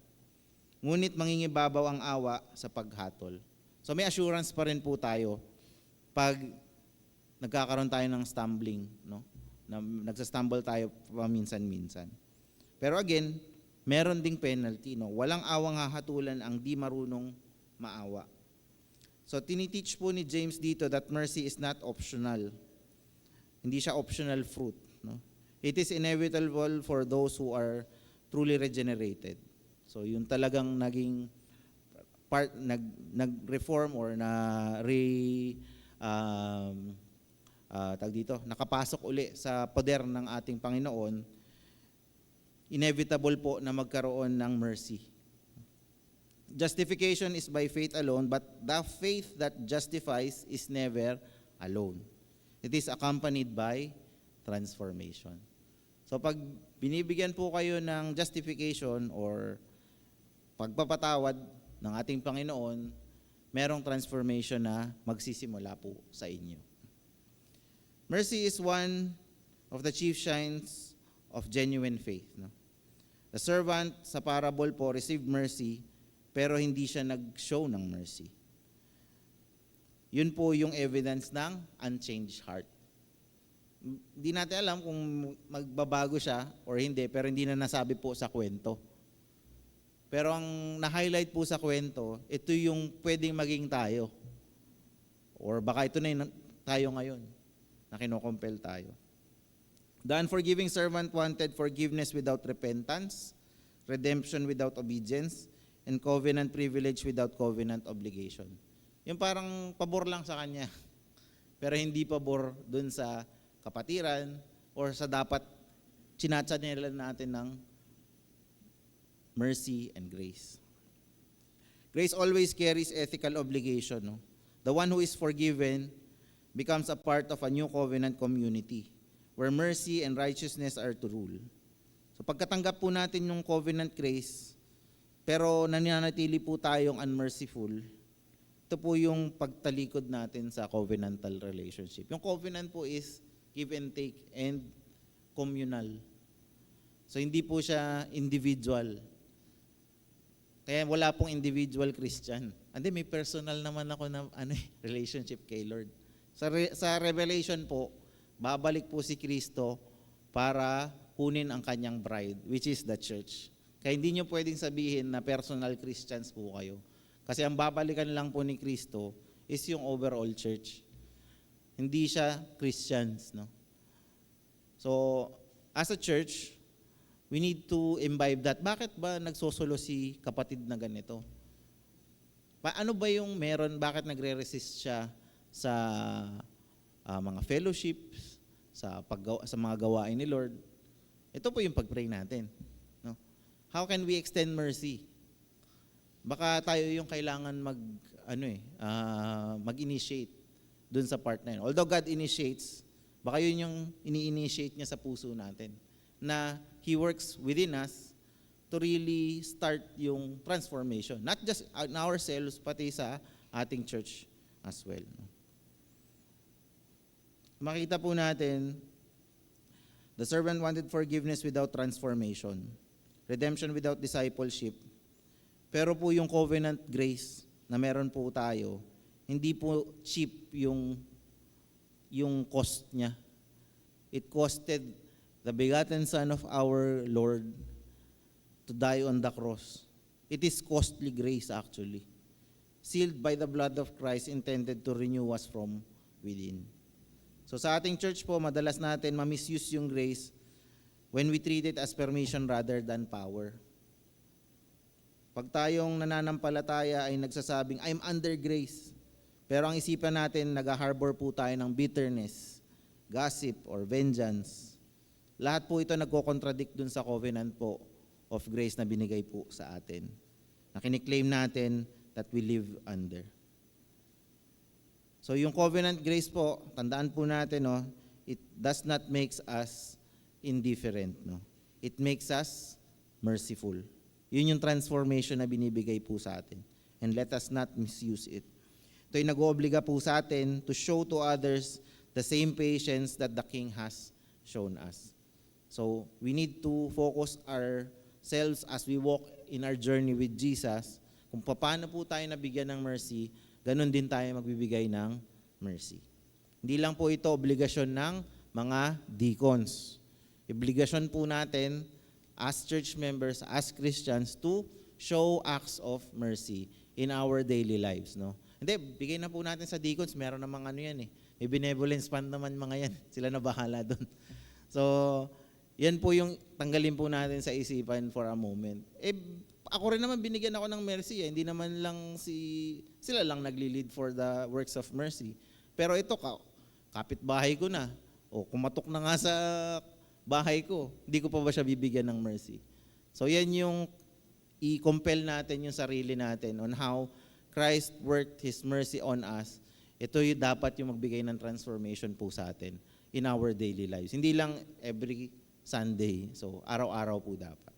Ngunit mangingibabaw ang awa sa paghatol. So may assurance pa rin po tayo pag nagkakaroon tayo ng stumbling, na nagsastumble tayo paminsan-minsan. Pero again, meron ding penalty. No? Walang awang hahatulan ang di marunong maawa. So tiniteach po ni James dito that mercy is not optional. Hindi siya optional fruit. No? It is inevitable for those who are truly regenerated. So yun talagang naging nag-reform or nakapasok uli sa poder ng ating Panginoon, inevitable po na magkaroon ng mercy. Justification is by faith alone, but the faith that justifies is never alone. It is accompanied by transformation. So pag binibigyan po kayo ng justification or pagpapatawad ng ating Panginoon, merong transformation na magsisimula po sa inyo. Mercy is one of the chief signs of genuine faith. No? The servant sa parable po received mercy, pero hindi siya nag-show ng mercy. Yun po yung evidence ng unchanged heart. Hindi natin alam kung magbabago siya or hindi, pero hindi na nasabi po sa kwento. Pero ang na-highlight po sa kwento, ito yung pwedeng maging tayo. Or baka ito na yung tayo ngayon, na kinokompel tayo. The unforgiving servant wanted forgiveness without repentance, redemption without obedience, and covenant privilege without covenant obligation. Yung parang pabor lang sa kanya, pero hindi pabor dun sa kapatiran or sa dapat chinachannelan natin ng mercy and grace. Grace always carries ethical obligation. No? The one who is forgiven becomes a part of a new covenant community where mercy and righteousness are to rule. So pagkatanggap po natin yung covenant grace, pero nananatili po tayong unmerciful, ito po yung pagtalikod natin sa covenantal relationship. Yung covenant po is give and take and communal. So hindi po siya individual. Kaya wala pong individual Christian. Hindi, may personal naman ako na relationship kay Lord. Sa Revelation po, babalik po si Kristo para kunin ang kanyang bride, which is the church. Kaya hindi nyo pwedeng sabihin na personal Christians po kayo. Kasi ang babalikan lang po ni Kristo is yung overall church. Hindi siya Christians. No? So, as a church, we need to imbibe that. Bakit ba nagsosolo si kapatid na ganito? Ano ba yung meron? Bakit nagre-resist siya sa mga fellowships, sa mga gawain ni Lord? Ito po yung pag-pray natin. No? How can we extend mercy? Baka tayo yung kailangan mag-initiate dun sa part na yun. Although God initiates, baka yun yung ini-initiate niya sa puso natin. Na He works within us to really start yung transformation. Not just in ourselves, pati sa ating church as well. Makita po natin, the servant wanted forgiveness without transformation, redemption without discipleship. Pero po yung covenant grace na meron po tayo, hindi po cheap yung cost niya. It costed the begotten Son of our Lord to die on the cross. It is costly grace actually. Sealed by the blood of Christ, intended to renew us from within. So sa ating church po, madalas natin ma-misuse yung grace when we treat it as permission rather than power. Pag tayong nananampalataya ay nagsasabing, I'm under grace. Pero ang isipan natin, nag-harbor po tayo ng bitterness, gossip, or vengeance. Lahat po ito nagko-contradict dun sa covenant po of grace na binigay po sa atin. Na kiniklaim natin that we live under. So yung covenant grace po, tandaan po natin, no, it does not make us indifferent. No? It makes us merciful. Yun yung transformation na binibigay po sa atin. And let us not misuse it. Ito'y nag-oobliga po sa atin to show to others the same patience that the King has shown us. So we need to focus ourselves as we walk in our journey with Jesus. Kung paano po tayo nabigyan ng mercy, ganun din tayo magbibigay ng mercy. Hindi lang po ito obligasyon ng mga deacons. Obligasyon po natin as church members, as Christians, to show acts of mercy in our daily lives, no? Hindi, bigay na po natin sa deacons, meron namang ano yan eh. May benevolence fund naman mga yan. Sila na bahala doon. So, yan po yung tanggalin po natin sa isipan for a moment. Ako rin naman binigyan ako ng mercy eh. Hindi naman lang sila lang nagli-lead for the works of mercy. Pero ito, kapitbahay ko na. O kumatok na nga sa bahay ko. Hindi ko pa ba siya bibigyan ng mercy? So yan yung i-compel natin yung sarili natin on how Christ worked His mercy on us. Ito yung dapat yung magbigay ng transformation po sa atin in our daily lives. Hindi lang every Sunday. So araw-araw po dapat.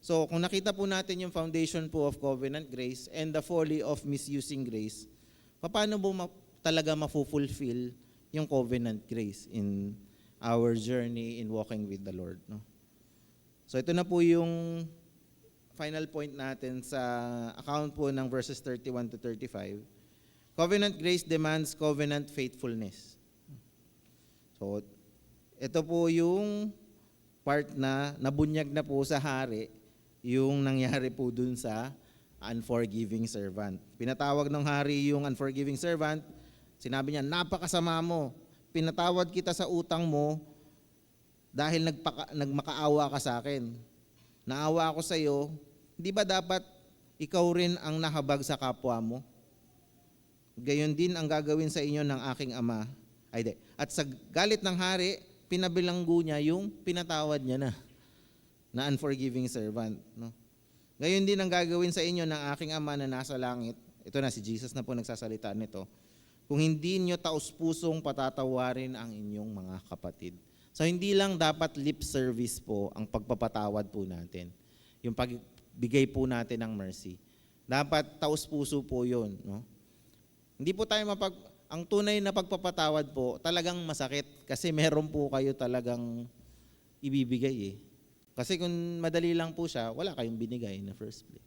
So kung nakita po natin yung foundation po of covenant grace and the folly of misusing grace, paano po talaga mafulfill yung covenant grace in our journey in walking with the Lord, no? So ito na po yung final point natin sa account po ng verses 31 to 35. Covenant grace demands covenant faithfulness. So ito po yung part na nabunyag na po sa hari yung nangyari po dun sa unforgiving servant. Pinatawag ng hari yung unforgiving servant, sinabi niya, napakasama mo, pinatawad kita sa utang mo dahil nagmakaawa ka sa akin. Naawa ako sa iyo, di ba dapat ikaw rin ang nahabag sa kapwa mo? Gayon din ang gagawin sa inyo ng aking ama. At sa galit ng hari, pinabilanggo niya yung pinatawad niya na unforgiving servant. No? Gayon din ang gagawin sa inyo ng aking ama na nasa langit. Ito na, si Jesus na po nagsasalita nito. Kung hindi nyo taus-pusong patatawarin ang inyong mga kapatid. So hindi lang dapat lip service po ang pagpapatawad po natin. Yung pagbigay po natin ng mercy. Dapat taus-puso po yun. No? Hindi po tayo ang tunay na pagpapatawad po talagang masakit kasi meron po kayo talagang ibibigay eh. Kasi kung madali lang po siya, wala kayong binigay in the first place.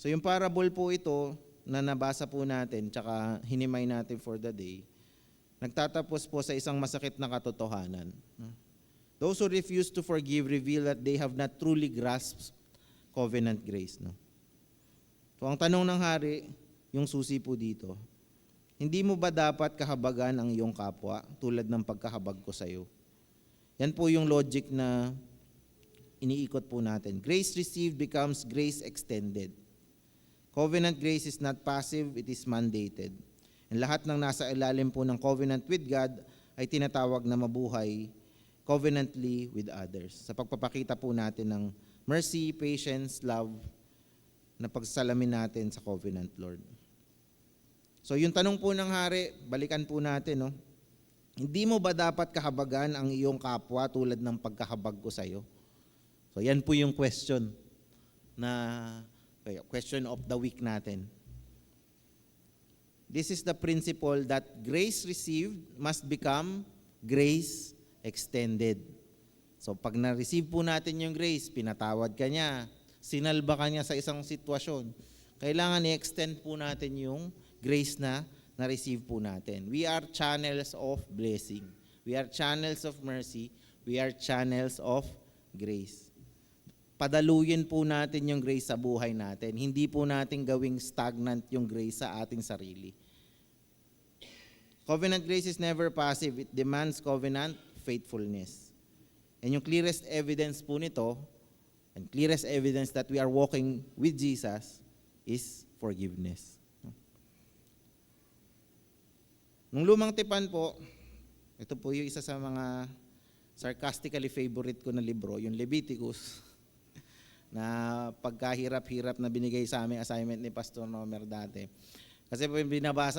So yung parable po ito na nabasa po natin tsaka hinimay natin for the day, nagtatapos po sa isang masakit na katotohanan. Those who refuse to forgive reveal that they have not truly grasped covenant grace. No? So ang tanong ng hari, yung susi po dito, hindi mo ba dapat kahabagan ang iyong kapwa tulad ng pagkahabag ko sa iyo? Yan po yung logic na iniikot po natin. Grace received becomes grace extended. Covenant grace is not passive, it is mandated. And lahat ng nasa ilalim po ng covenant with God ay tinatawag na mabuhay covenantly with others. Sa pagpapakita po natin ng mercy, patience, love na pagsasalamin natin sa covenant, Lord. So yung tanong po ng hari, balikan po natin, no? Hindi mo ba dapat kahabagan ang iyong kapwa tulad ng pagkahabag ko sa iyo? So yan po yung question of the week natin. This is the principle that grace received must become grace extended. So pag na-receive po natin yung grace, pinatawad ka niya, sinalba ka niya sa isang sitwasyon, kailangan i-extend po natin yung grace na na-receive po natin. We are channels of blessing. We are channels of mercy. We are channels of grace. Padaluyin po natin yung grace sa buhay natin. Hindi po natin gawing stagnant yung grace sa ating sarili. Covenant grace is never passive. It demands covenant faithfulness. And yung clearest evidence po nito, and clearest evidence that we are walking with Jesus is forgiveness. Nung lumang tipan po, ito po yung isa sa mga sarcastically favorite ko na libro, yung Leviticus, na pagkahirap-hirap na binigay sa aming assignment ni Pastor Nomer dati. Kasi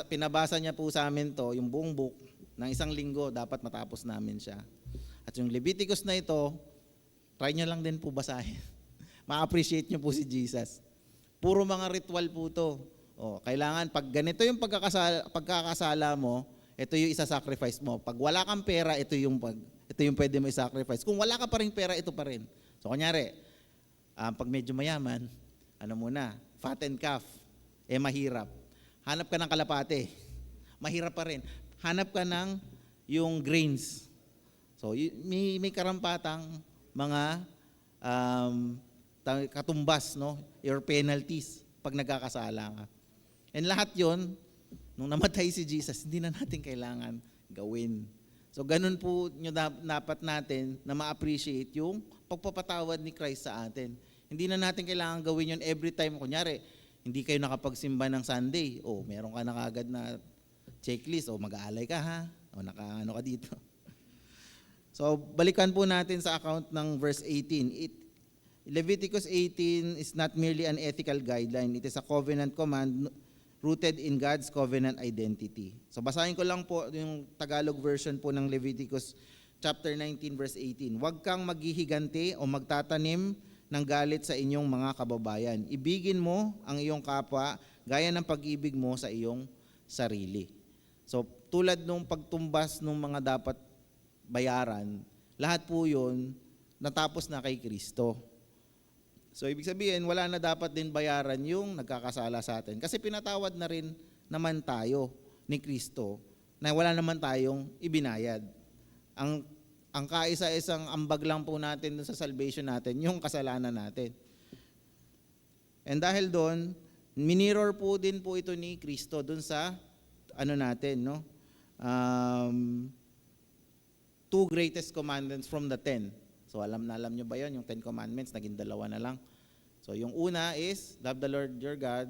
pinabasa niya po sa amin to, yung buong book, ng isang linggo, dapat matapos namin siya. At yung Leviticus na ito, try nyo lang din po basahin. Ma-appreciate nyo po si Jesus. Puro mga ritual po to. Kailangan, pag ganito yung pagkakasala mo, ito yung isa-sacrifice mo. Pag wala kang pera, ito yung pwede mo i-sacrifice. Kung wala ka pa rin pera, ito pa rin. So, kunyari, pag medyo mayaman, fatten calf, mahirap. Hanap ka ng kalapate, mahirap pa rin. Hanap ka ng yung grains. So may karampatang mga katumbas, no, or penalties pag nagkakasala ka. And lahat yon, nung namatay si Jesus, hindi na natin kailangan gawin. So ganun po dapat natin na ma-appreciate yung pagpapatawad ni Christ sa atin. Hindi na natin kailangan gawin yun every time. Kunyari, hindi kayo nakapagsimba ng Sunday, meron ka na kagad na checklist, mag-aalay ka ha, nakaano ka dito. So balikan po natin sa account ng verse 18. Leviticus 18 is not merely an ethical guideline, it is a covenant command rooted in God's covenant identity. So basahin ko lang po yung Tagalog version po ng Leviticus chapter 19 verse 18. Huwag kang maghihigante o magtatanim ng galit sa inyong mga kababayan. Ibigin mo ang iyong kapwa gaya ng pag-ibig mo sa iyong sarili. So tulad nung pagtumbas ng mga dapat bayaran, lahat po yun natapos na kay Kristo. So ibig sabihin, wala na dapat din bayaran yung nagkakasala sa atin. Kasi pinatawad na rin naman tayo ni Kristo na wala naman tayong ibinayad. Ang kaisa-isang ambag lang po natin dun sa salvation natin, yung kasalanan natin. And dahil doon, minirror po din po ito ni Kristo dun sa natin, no? 2 greatest commandments from the 10. So alam nyo ba yon, yung 10 commandments, naging 2 na lang. So yung una is, love the Lord your God,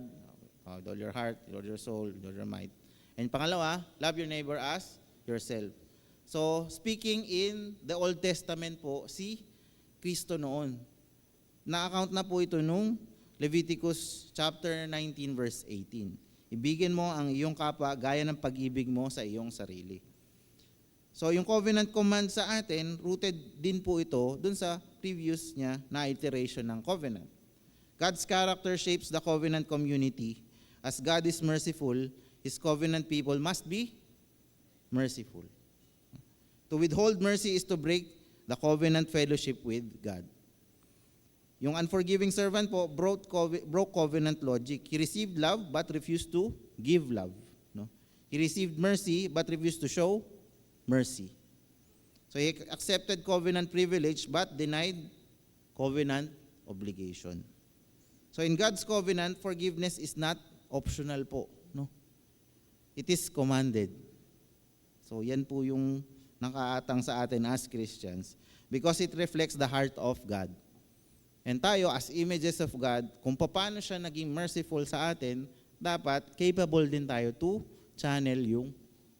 with all your heart, with all your soul, with all your might. And pangalawa, love your neighbor as yourself. So speaking in the Old Testament po, si Kristo noon. Na-account na po ito nung Leviticus chapter 19 verse 18. Ibigin mo ang iyong kapwa gaya ng pag-ibig mo sa iyong sarili. So yung covenant command sa atin, rooted din po ito dun sa previous niya na iteration ng covenant. God's character shapes the covenant community. As God is merciful, His covenant people must be merciful. To withhold mercy is to break the covenant fellowship with God. Yung unforgiving servant po broke covenant logic. He received love but refused to give love. No? He received mercy but refused to show mercy. So he accepted covenant privilege but denied covenant obligation. So in God's covenant, forgiveness is not optional po, no? It is commanded. So yan po yung nakaatang sa atin as Christians because it reflects the heart of God. And tayo as images of God, kung paano siya naging merciful sa atin, dapat capable din tayo to channel yung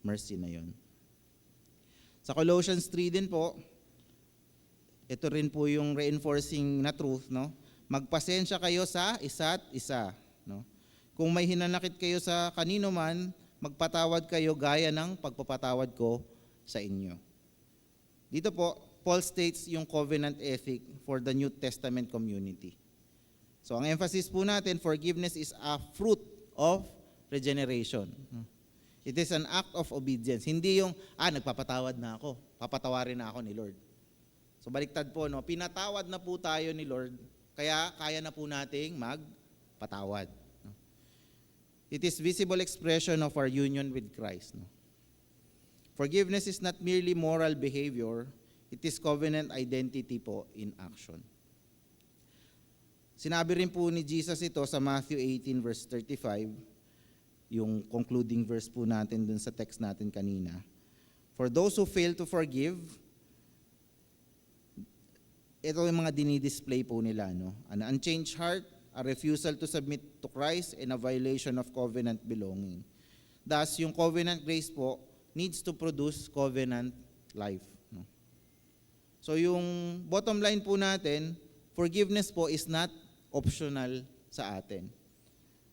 mercy na yun. Sa Colossians 3 din po, ito rin po yung reinforcing na truth, no? Magpasensya kayo sa isa't isa, no? Kung may hinanakit kayo sa kanino man, magpatawad kayo gaya ng pagpapatawad ko sa inyo. Dito po, Paul states yung covenant ethic for the New Testament community. So ang emphasis po natin, forgiveness is a fruit of regeneration. It is an act of obedience. Hindi yung, nagpapatawad na ako. Papatawarin na ako ni Lord. So baliktad po, no? Pinatawad na po tayo ni Lord, kaya kaya na po nating magpatawad. No? It is visible expression of our union with Christ. No? Forgiveness is not merely moral behavior, it is covenant identity po in action. Sinabi rin po ni Jesus ito sa Matthew 18 verse 35, yung concluding verse po natin dun sa text natin kanina. For those who fail to forgive, ito yung mga dinidisplay po nila, no? An unchanged heart, a refusal to submit to Christ, and a violation of covenant belonging. Thus, yung covenant grace po needs to produce covenant life. No? So yung bottom line po natin, forgiveness po is not optional sa atin.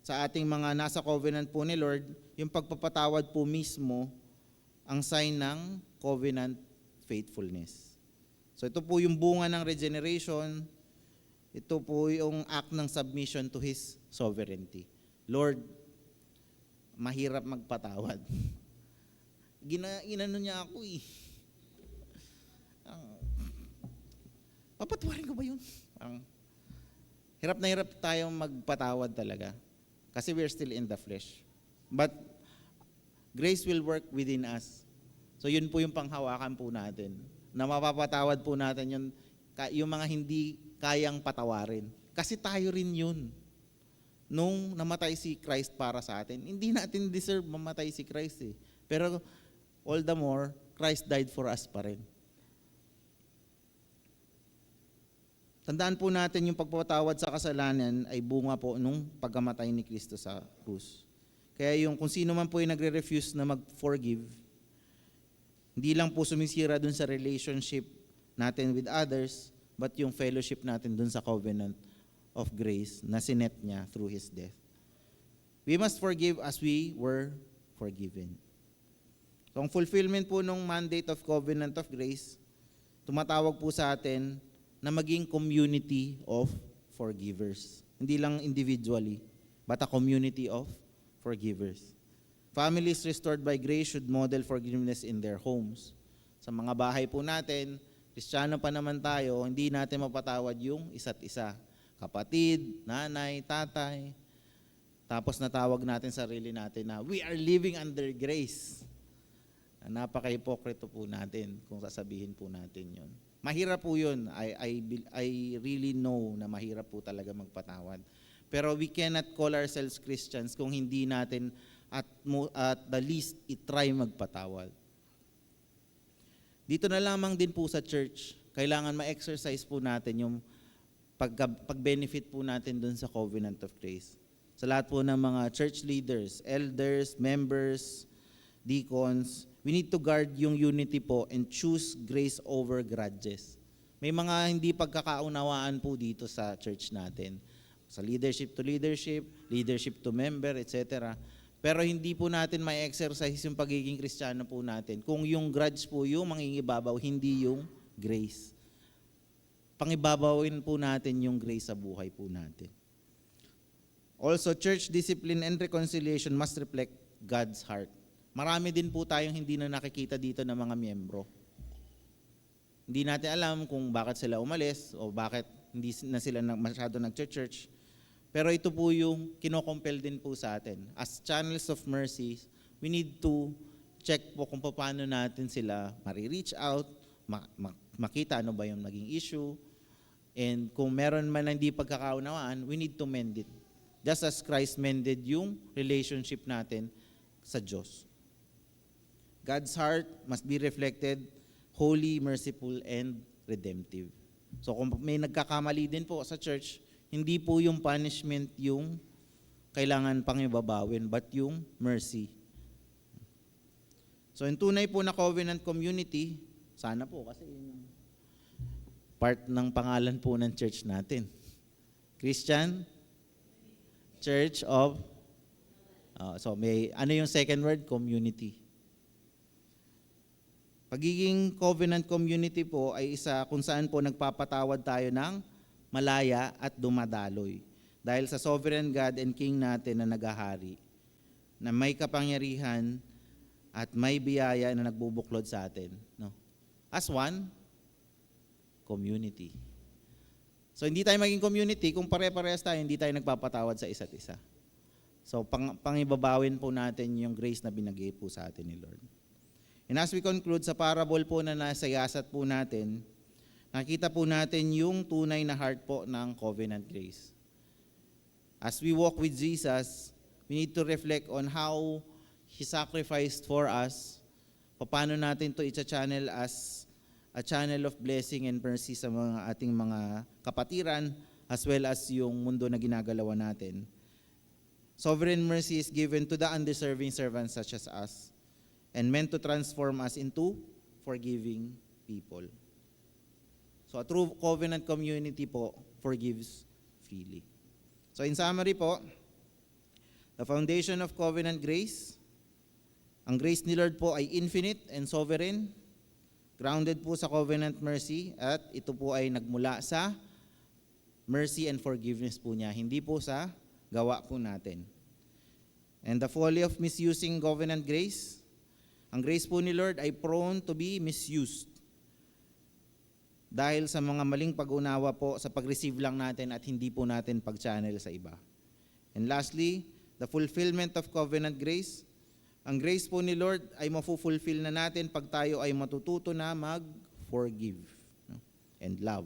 Sa ating mga nasa covenant po ni Lord, yung pagpapatawad po mismo ang sign ng covenant faithfulness. So ito po yung bunga ng regeneration, ito po yung act ng submission to His sovereignty. Lord, mahirap magpatawad. Ginano niya ako eh. Papatawarin ko ba yun? Hirap na hirap tayong magpatawad talaga. Kasi we're still in the flesh. But grace will work within us. So yun po yung panghawakan po natin. na mapapatawad po natin yung mga hindi kayang patawarin. Kasi tayo rin yun. Nung namatay si Christ para sa atin, hindi natin deserve mamatay si Christ eh. Pero all the more, Christ died for us pa rin. Tandaan po natin yung pagpapatawad sa kasalanan ay bunga po nung pagkamatay ni Kristo sa krus. Kaya kung sino man po yung nagre-refuse na mag-forgive, hindi lang po sumisira dun sa relationship natin with others, but yung fellowship natin dun sa covenant of grace na sinet niya through His death. We must forgive as we were forgiven. So, ang fulfillment po ng mandate of covenant of grace, tumatawag po sa atin na maging community of forgivers. Hindi lang individually, but a community of forgivers. Families restored by grace should model forgiveness in their homes. Sa mga bahay po natin, Kristiyano pa naman tayo, hindi natin mapatawad yung isa't isa. Kapatid, nanay, tatay. Tapos natawag natin sarili natin na we are living under grace. Napaka-hipokrito po natin kung sasabihin po natin yon. Mahirap po yun. I really know na mahirap po talaga magpatawad. Pero we cannot call ourselves Christians kung hindi natin at the least itry magpatawad. Dito na lamang din po sa church, kailangan ma-exercise po natin yung pag-benefit po natin dun sa covenant of grace. Sa lahat po ng mga church leaders, elders, members, deacons, we need to guard yung unity po and choose grace over grudges. May mga hindi pagkakaunawaan po dito sa church natin. Sa leadership to member, etc. Pero hindi po natin may exercise yung pagiging Kristiyano po natin. Kung yung grudge po yung mangingibabaw, hindi yung grace. Pangibabawin po natin yung grace sa buhay po natin. Also, church discipline and reconciliation must reflect God's heart. Marami din po tayong hindi na nakikita dito ng mga miyembro. Hindi natin alam kung bakit sila umalis o bakit hindi na sila masyado nag-church. Pero ito po yung kinocompel din po sa atin. As channels of mercy, we need to check po kung paano natin sila mari-reach out, makita ano ba yung naging issue, and kung meron man na hindi pagkakaunawaan, we need to mend it. Just as Christ mended yung relationship natin sa Diyos. God's heart must be reflected, holy, merciful, and redemptive. So kung may nagkakamali din po sa church, hindi po yung punishment yung kailangan pang ibabawin, but yung mercy. So yung tunay po na covenant community, sana po kasi yung part ng pangalan po ng church natin. Christian Church of, so may, ano yung second word? Community. Pagiging covenant community po ay isa kung saan po nagpapatawad tayo ng malaya at dumadaloy. Dahil sa sovereign God and King natin na nagahari, na may kapangyarihan at may biyaya na nagbubuklod sa atin. No? As one, community. So hindi tayo maging community kung pare-parehas tayo, hindi tayo nagpapatawad sa isa't isa. So pangibabawin po natin yung grace na binigay po sa atin ni Lord. And as we conclude sa parable po na nasa yasat po natin, nakita po natin yung tunay na heart po ng covenant grace. As we walk with Jesus, we need to reflect on how He sacrificed for us, paano natin to i-channel as a channel of blessing and mercy sa mga ating mga kapatiran as well as yung mundo na ginagalawan natin. Sovereign mercy is given to the undeserving servants such as us and meant to transform us into forgiving people. So a true covenant community po forgives freely. So in summary po, the foundation of covenant grace, ang grace ni Lord po ay infinite and sovereign, grounded po sa covenant mercy, at ito po ay nagmula sa mercy and forgiveness po niya, hindi po sa gawa po natin. And the folly of misusing covenant grace, ang grace po ni Lord ay prone to be misused dahil sa mga maling pag-unawa po sa pag-receive lang natin at hindi po natin pag-channel sa iba. And lastly, the fulfillment of covenant grace, ang grace po ni Lord ay mafu-fulfill na natin pag tayo ay matututo na mag-forgive. forgive, no? And love.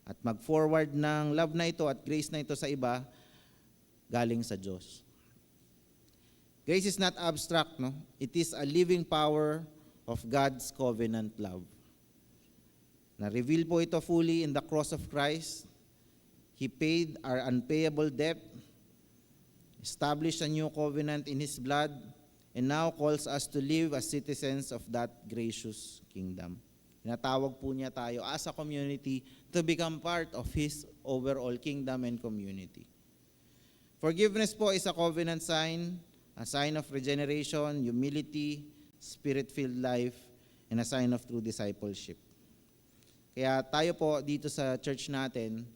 At mag-forward ng love na ito at grace na ito sa iba, galing sa Diyos. Grace is not abstract, no? It is a living power of God's covenant love. Na-reveal po ito fully in the cross of Christ. He paid our unpayable debt, established a new covenant in His blood, and now calls us to live as citizens of that gracious kingdom. Tinatawag po niya tayo as a community to become part of His overall kingdom and community. Forgiveness po is a covenant sign, a sign of regeneration, humility, spirit-filled life, and a sign of true discipleship. Kaya tayo po dito sa church natin,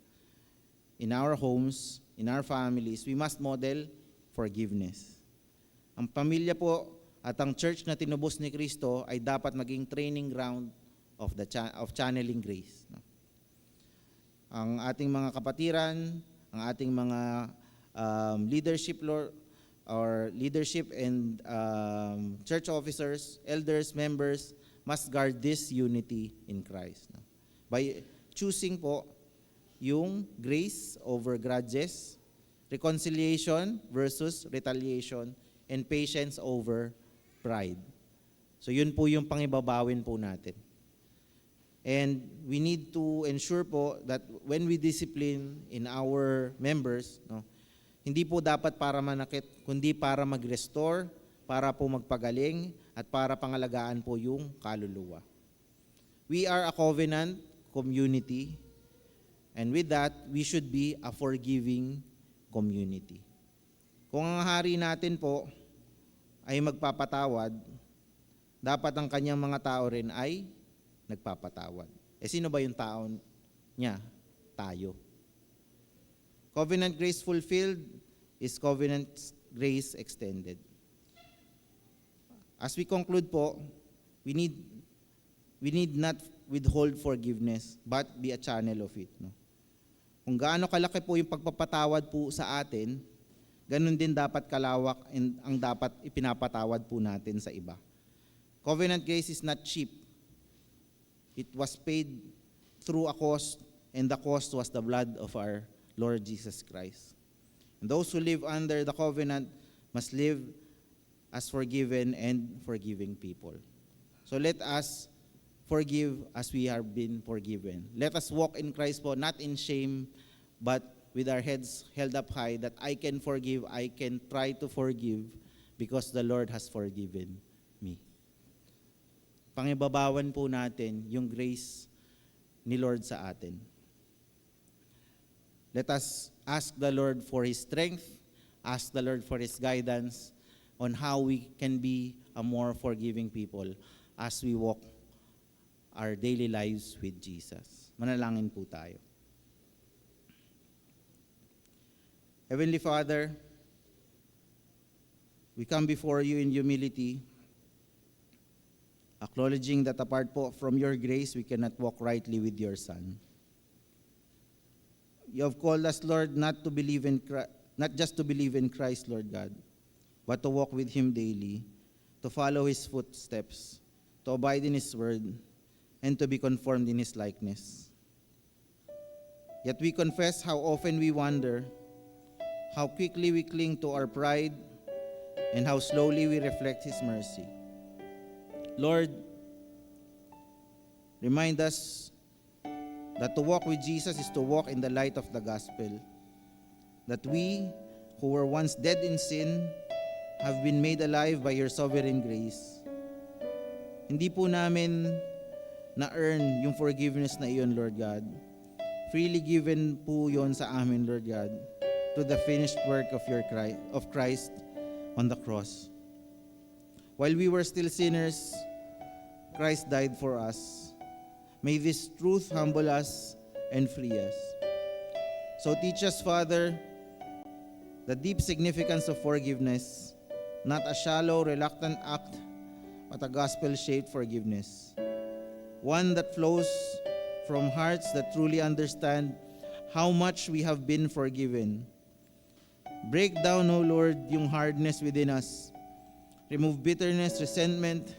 in our homes, in our families, we must model forgiveness. Ang pamilya po at ang church na tinubos ni Kristo ay dapat maging training ground of channeling grace. No? Ang ating mga kapatiran, ang ating mga leadership and church officers, elders, members must guard this unity in Christ. No? By choosing po yung grace over grudges, reconciliation versus retaliation, and patience over pride. So yun po yung pangibabawin po natin. And we need to ensure po that when we discipline in our members, no, hindi po dapat para manakit, kundi para mag-restore, para po magpagaling, at para pangalagaan po yung kaluluwa. We are a covenant community, and with that, we should be a forgiving community. Kung ang hari natin po ay magpapatawad, dapat ang kanyang mga tao rin ay nagpapatawad. Sino ba yung tao niya? Tayo. Covenant grace fulfilled is covenant grace extended. As we conclude po, we need not withhold forgiveness, but be a channel of it. No? Kung gaano kalaki po yung pagpapatawad po sa atin, ganun din dapat kalawak ang dapat ipinapatawad po natin sa iba. Covenant grace is not cheap. It was paid through a cost, and the cost was the blood of our Lord Jesus Christ. And those who live under the covenant must live as forgiven and forgiving people. So let us forgive as we are being forgiven. Let us walk in Christ po, not in shame, but with our heads held up high, that I can forgive, I can try to forgive, because the Lord has forgiven me. Pangibabawan po natin yung grace ni Lord sa atin. Let us ask the Lord for His strength, ask the Lord for His guidance on how we can be a more forgiving people as we walk our daily lives with Jesus. Manalangin po tayo. Heavenly Father, we come before you in humility, acknowledging that apart po from your grace, we cannot walk rightly with your Son. You have called us, Lord, not just to believe in Christ, Lord God, but to walk with Him daily, to follow His footsteps, to abide in His word, and to be conformed in His likeness. Yet we confess how often we wander, how quickly we cling to our pride, and how slowly we reflect His mercy. Lord, remind us that to walk with Jesus is to walk in the light of the gospel, that we who were once dead in sin have been made alive by your sovereign grace. Hindi po namin na-earn yung forgiveness na iyon, Lord God. Freely given po yon sa amin, Lord God, to the finished work of Christ on the cross. While we were still sinners, Christ died for us. May this truth humble us and free us. So teach us, Father, the deep significance of forgiveness, not a shallow, reluctant act, but a gospel-shaped forgiveness. One that flows from hearts that truly understand how much we have been forgiven. Break down, O Lord, yung hardness within us. Remove bitterness, resentment,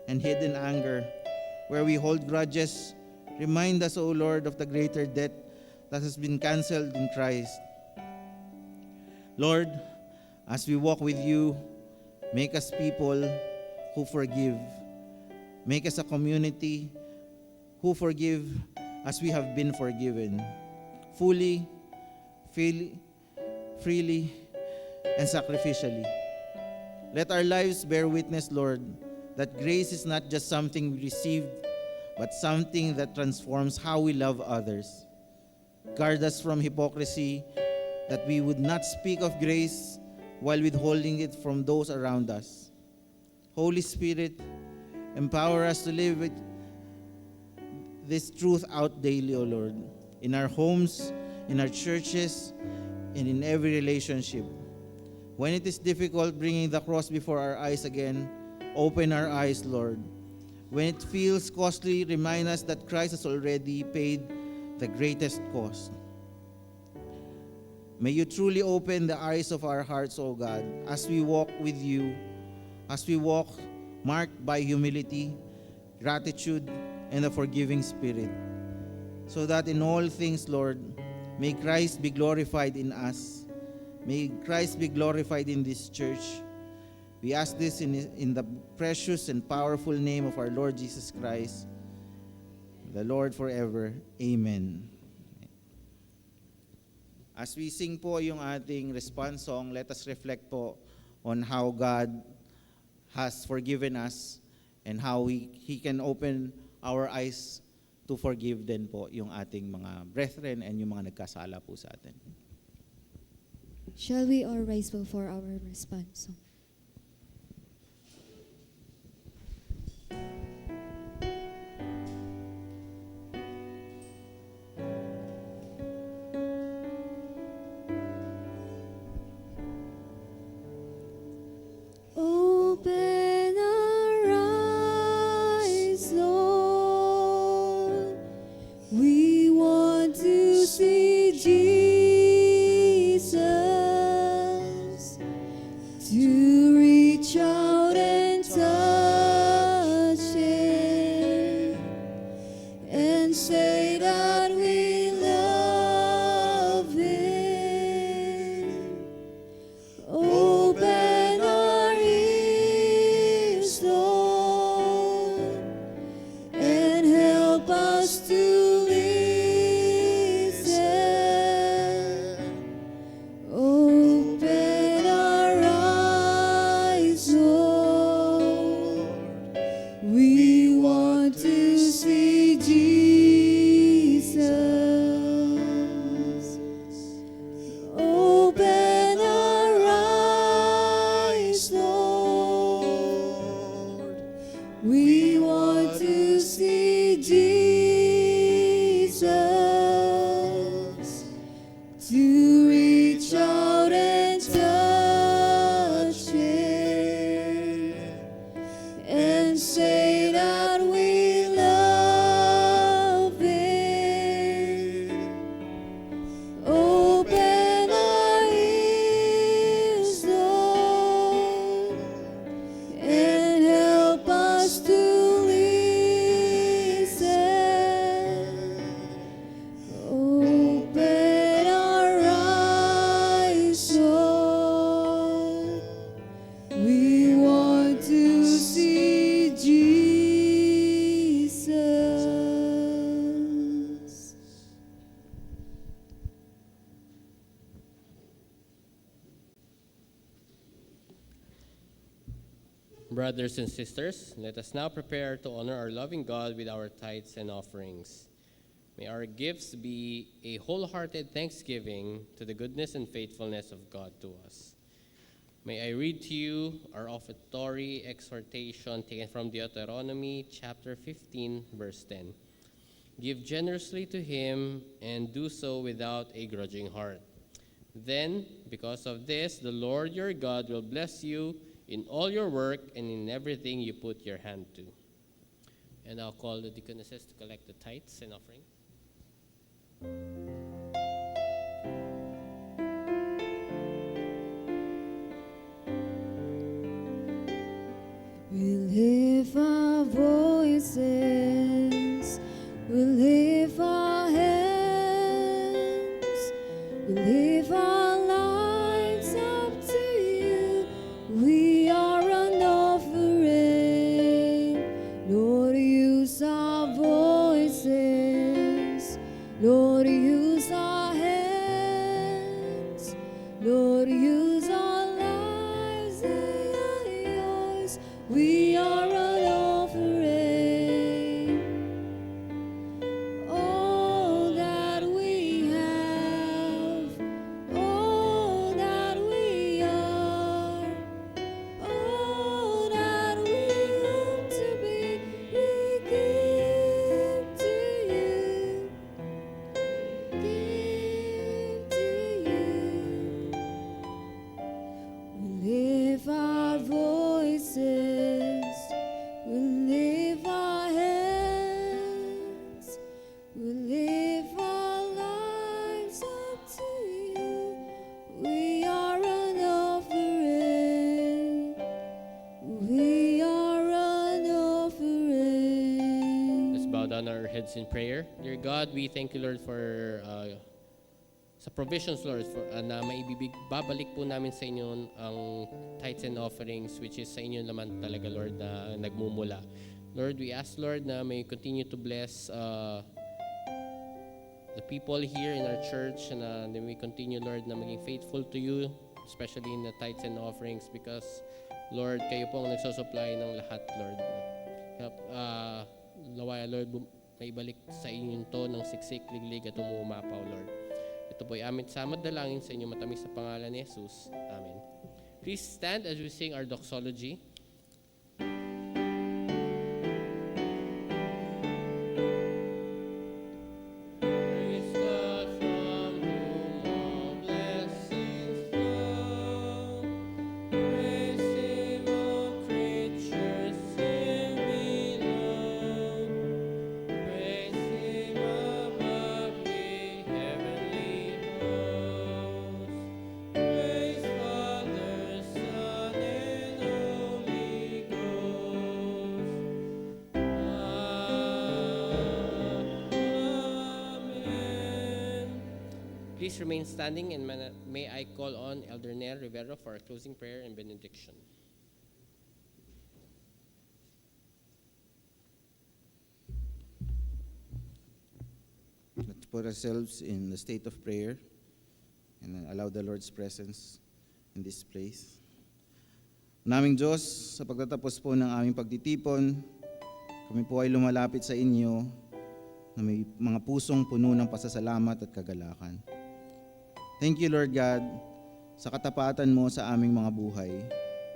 and hidden anger, where we hold grudges, remind us, O Lord, of the greater debt that has been canceled in Christ. Lord, as we walk with you, make us people who forgive. Make us a community who forgive as we have been forgiven. Fully, freely, and sacrificially. Let our lives bear witness, Lord, that grace is not just something we received, but something that transforms how we love others. Guard us from hypocrisy, that we would not speak of grace while withholding it from those around us. Holy Spirit, empower us to live with this truth out daily, O Lord, in our homes, in our churches, and in every relationship. When it is difficult bringing the cross before our eyes again, open our eyes, Lord. When it feels costly, remind us that Christ has already paid the greatest cost. May you truly open the eyes of our hearts, O God, as we walk with you, as we walk marked by humility, gratitude, and a forgiving spirit. So that in all things, Lord, may Christ be glorified in us. May Christ be glorified in this church. We ask this in the precious and powerful name of our Lord Jesus Christ, the Lord forever. Amen. As we sing po yung ating response song, let us reflect po on how God has forgiven us and how He can open our eyes to forgive din po yung ating mga brethren and yung mga nagkasala po sa atin.
Shall we all rise before our response song? Open our eyes, Lord. We want to see Jesus, to reach out and touch Him, and say that we love Him. Open our ears, Lord, and help us to listen. Open our eyes, Lord. We want to see Jesus. Open our eyes, Lord. We want to see Jesus, to reach out and touch Him, and say that we love Him. Open our ears, Lord, and help us to listen. Open our eyes, Lord. We want to see Jesus.
Brothers and sisters, let us now prepare to honor our loving God with our tithes and offerings. May our gifts be a wholehearted thanksgiving to the goodness and faithfulness of God to us. May I read to you our offertory exhortation taken from Deuteronomy chapter 15, verse 10. Give generously to Him and do so without a grudging heart. Then, because of this, the Lord your God will bless you in all your work and in everything you put your hand to. And I'll call the deaconesses to collect the tithes and offering.
We lift our voices
Lord, use our lives, they are yours. We are an offering. All that we have, all that we are, all that we hope to be, we give to you. Give to you. We lift our voices, we lift our hands, we lift our lives up to you. We are an offering. We are an offering.
Let's bow down our heads in prayer. Dear God, we thank you, Lord, for sa provisions, Lord, for, na babalik po namin sa inyo ang tithes and offerings, which is sa inyo naman talaga, Lord, na nagmumula. Lord, we ask, Lord, na may continue to bless the people here in our church, and we continue, Lord, na maging faithful to you, especially in the tithes and offerings, because, Lord, kayo po ang nagsusupply ng lahat, Lord. Help, nawaya, Lord, may balik sa inyo to ng siksik, liglig at umuumapaw, Lord. Ito po ay aming samad dalangin sa inyo matamis sa pangalan ni Jesus. Amen. Please stand as we sing our doxology. Praise God from whom all blessings flow. Praise Him, all creatures here below. Praise Him above the heavenly hosts. Praise Father, Son, and Holy Ghost. Amen. Please remain standing, and may I call on Elder Nel Rivero for our closing prayer and benediction.
Let's put ourselves in the state of prayer and allow the Lord's presence in this place. Naming Diyos, sa pagtatapos po ng aming pagtitipon, kami po ay lumalapit sa inyo na may mga pusong puno ng pasasalamat at kagalakan. Thank you, Lord God, sa katapatan mo sa aming mga buhay,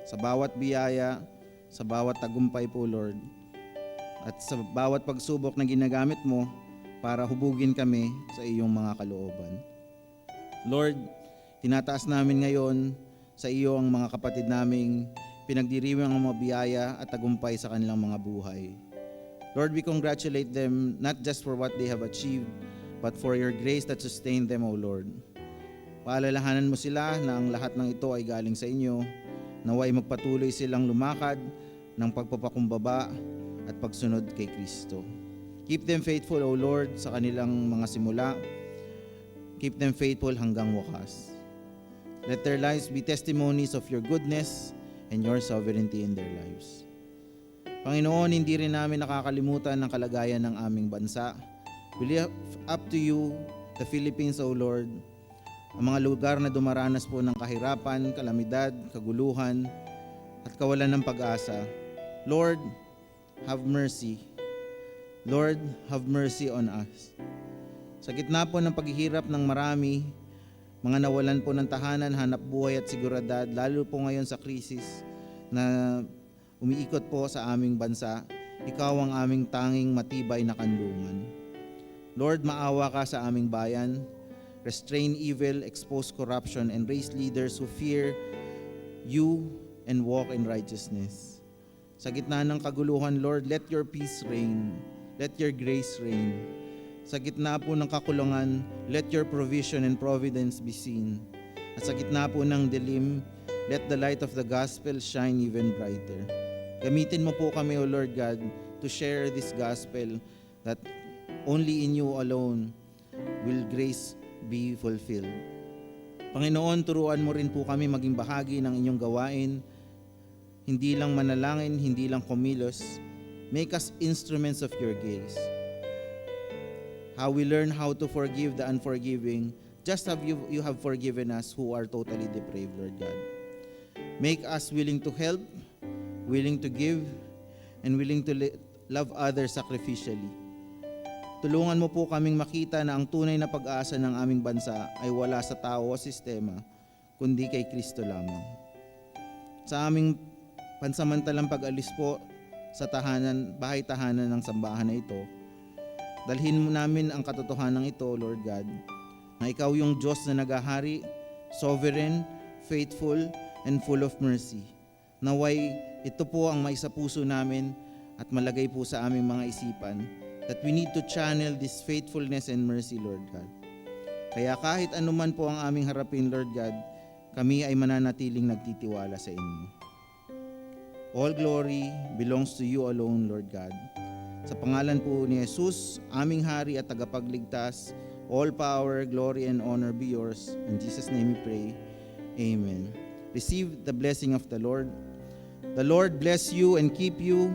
sa bawat biyaya, sa bawat tagumpay po, Lord, at sa bawat pagsubok na ginagamit mo para hubugin kami sa iyong mga kalooban. Lord, tinataas namin ngayon sa iyo ang mga kapatid naming pinagdiriwang ang mga biyaya at tagumpay sa kanilang mga buhay. Lord, we congratulate them not just for what they have achieved, but for your grace that sustained them, O Lord. Paalalahanan mo sila na ang lahat ng ito ay galing sa inyo, naway magpatuloy silang lumakad ng pagpapakumbaba at pagsunod kay Kristo. Keep them faithful, O Lord, sa kanilang mga simula. Keep them faithful hanggang wakas. Let their lives be testimonies of your goodness and your sovereignty in their lives. Panginoon, hindi rin namin nakakalimutan ng kalagayan ng aming bansa. We lift up to you the Philippines, O Lord, ang mga lugar na dumaranas po ng kahirapan, kalamidad, kaguluhan, at kawalan ng pag-asa. Lord, have mercy. Lord, have mercy on us. Sa gitna po ng paghihirap ng marami, mga nawalan po ng tahanan, hanap buhay at seguridad, lalo po ngayon sa krisis na umiikot po sa aming bansa, ikaw ang aming tanging matibay na kanlungan. Lord, maawa ka sa aming bayan, restrain evil, expose corruption, and raise leaders who fear you and walk in righteousness. Sa gitna ng kaguluhan, Lord, let your peace reign. Let your grace reign. Sa gitna po ng kakulangan, let your provision and providence be seen. At sa gitna po ng dilim, let the light of the gospel shine even brighter. Gamitin mo po kami, O Lord God, to share this gospel that only in you alone will grace be fulfilled. Panginoon, turuan mo rin po kami maging bahagi ng inyong gawain, hindi lang manalangin, hindi lang kumilos. Make us instruments of your grace. How we learn how to forgive the unforgiving, just have you have forgiven us who are totally depraved, Lord God. Make us willing to help, willing to give, and willing to love others sacrificially. Tulungan mo po kaming makita na ang tunay na pag-asa ng aming bansa ay wala sa tao o sistema, kundi kay Kristo lamang. Sa aming pansamantalang pag-alis po sa bahay-tahanan ng sambahan na ito, dalhin mo namin ang katotohanan ito, Lord God, na ikaw yung Diyos na naghahari, sovereign, faithful, and full of mercy. Naway ito po ang maisapuso namin at malagay po sa aming mga isipan that we need to channel this faithfulness and mercy, Lord God. Kaya kahit anuman po ang aming harapin, Lord God, kami ay mananatiling nagtitiwala sa inyo. All glory belongs to you alone, Lord God. Sa pangalan po ni Jesus, aming hari at tagapagligtas, all power, glory, and honor be yours. In Jesus' name we pray. Amen. Receive the blessing of the Lord. The Lord bless you and keep you.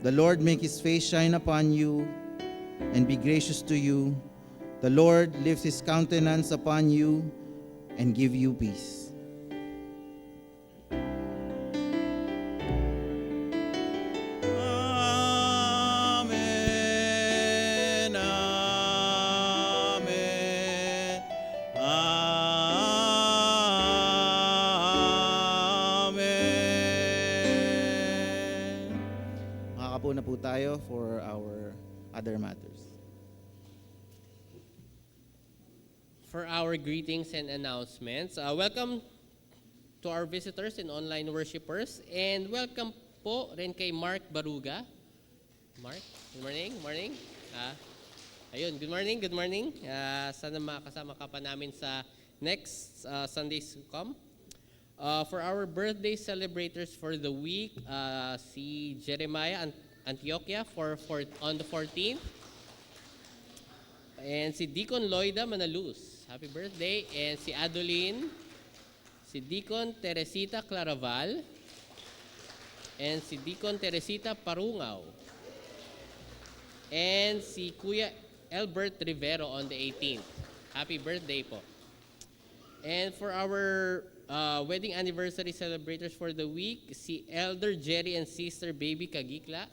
The Lord make His face shine upon you and be gracious to you. The Lord lift His countenance upon you and give you peace. Amen. Amen. Amen. Makakapo na po tayo for our other matters.
For our greetings and announcements, welcome to our visitors and online worshipers, and welcome po rin kay Mark Baruga. Mark, good morning, morning. Ayun, good morning. Sana makasama ka pa namin sa next Sundays to come. For our birthday celebrators for the week, si Jeremiah Antioquia on the 14th, and si Deacon Loida Manaluz. Happy birthday. And si Adeline, si Deacon Teresita Claraval, and si Deacon Teresita Parungaw, and si Kuya Albert Rivero on the 18th. Happy birthday po. And for our wedding anniversary celebrators for the week, si Elder Jerry and Sister Baby Kagikla.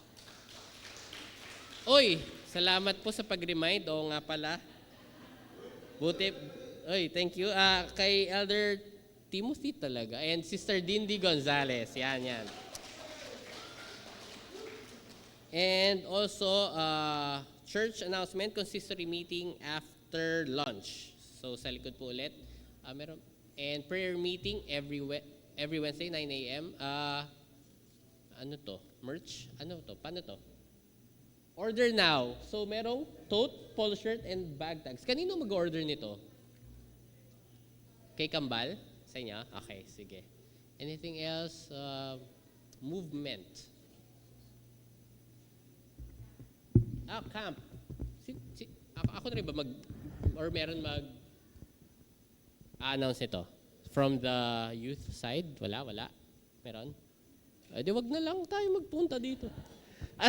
Oy, salamat po sa pag-remind. Oo nga pala. Buti. Oy, thank you. Kay Elder Timothy talaga. And Sister Dindy Gonzalez. Yan. And also, church announcement, consistory meeting after lunch. So, sa likod po ulit. Meron. And prayer meeting every Wednesday, 9 a.m. Ano to? Merch? Ano to? Paano to? Order now. So, merong tote, polo shirt, and bag tags. Kanino mag-order nito? Kay Kambal? Sa inyo? Okay, sige. Anything else? Movement. Camp. Ako na rin ba or meron announce nito? From the youth side? Wala. Meron? Di wag na lang tayo magpunta dito.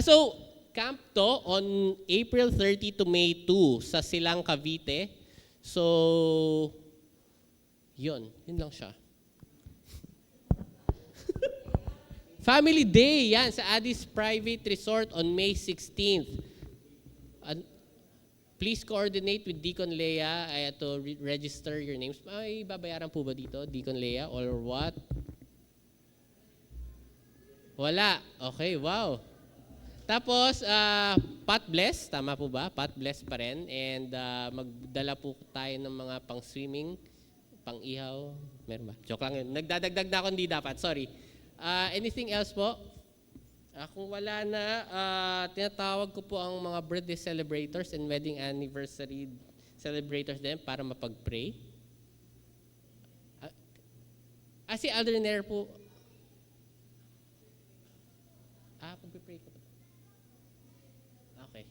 So, camp to on April 30 to May 2 sa Silang, Cavite. So, yun lang siya. Family Day, yan, sa Addis Private Resort on May 16th. Please coordinate with Deacon Leah to register your names. May babayaran po ba dito, Deacon Leah, or what? Wala. Okay, wow. Tapos, pot bless, tama po ba? Pot bless pa rin. And magdala po tayo ng mga pang-swimming, pang-ihaw. Meron ba? Joke lang yun. Nagdadagdag na ako, hindi dapat. Sorry. Anything else po? Kung wala na, tinatawag ko po ang mga birthday celebrators and wedding anniversary celebrators din para mapag-pray. Si Elder Nair po. Pag-pray ko. Okay.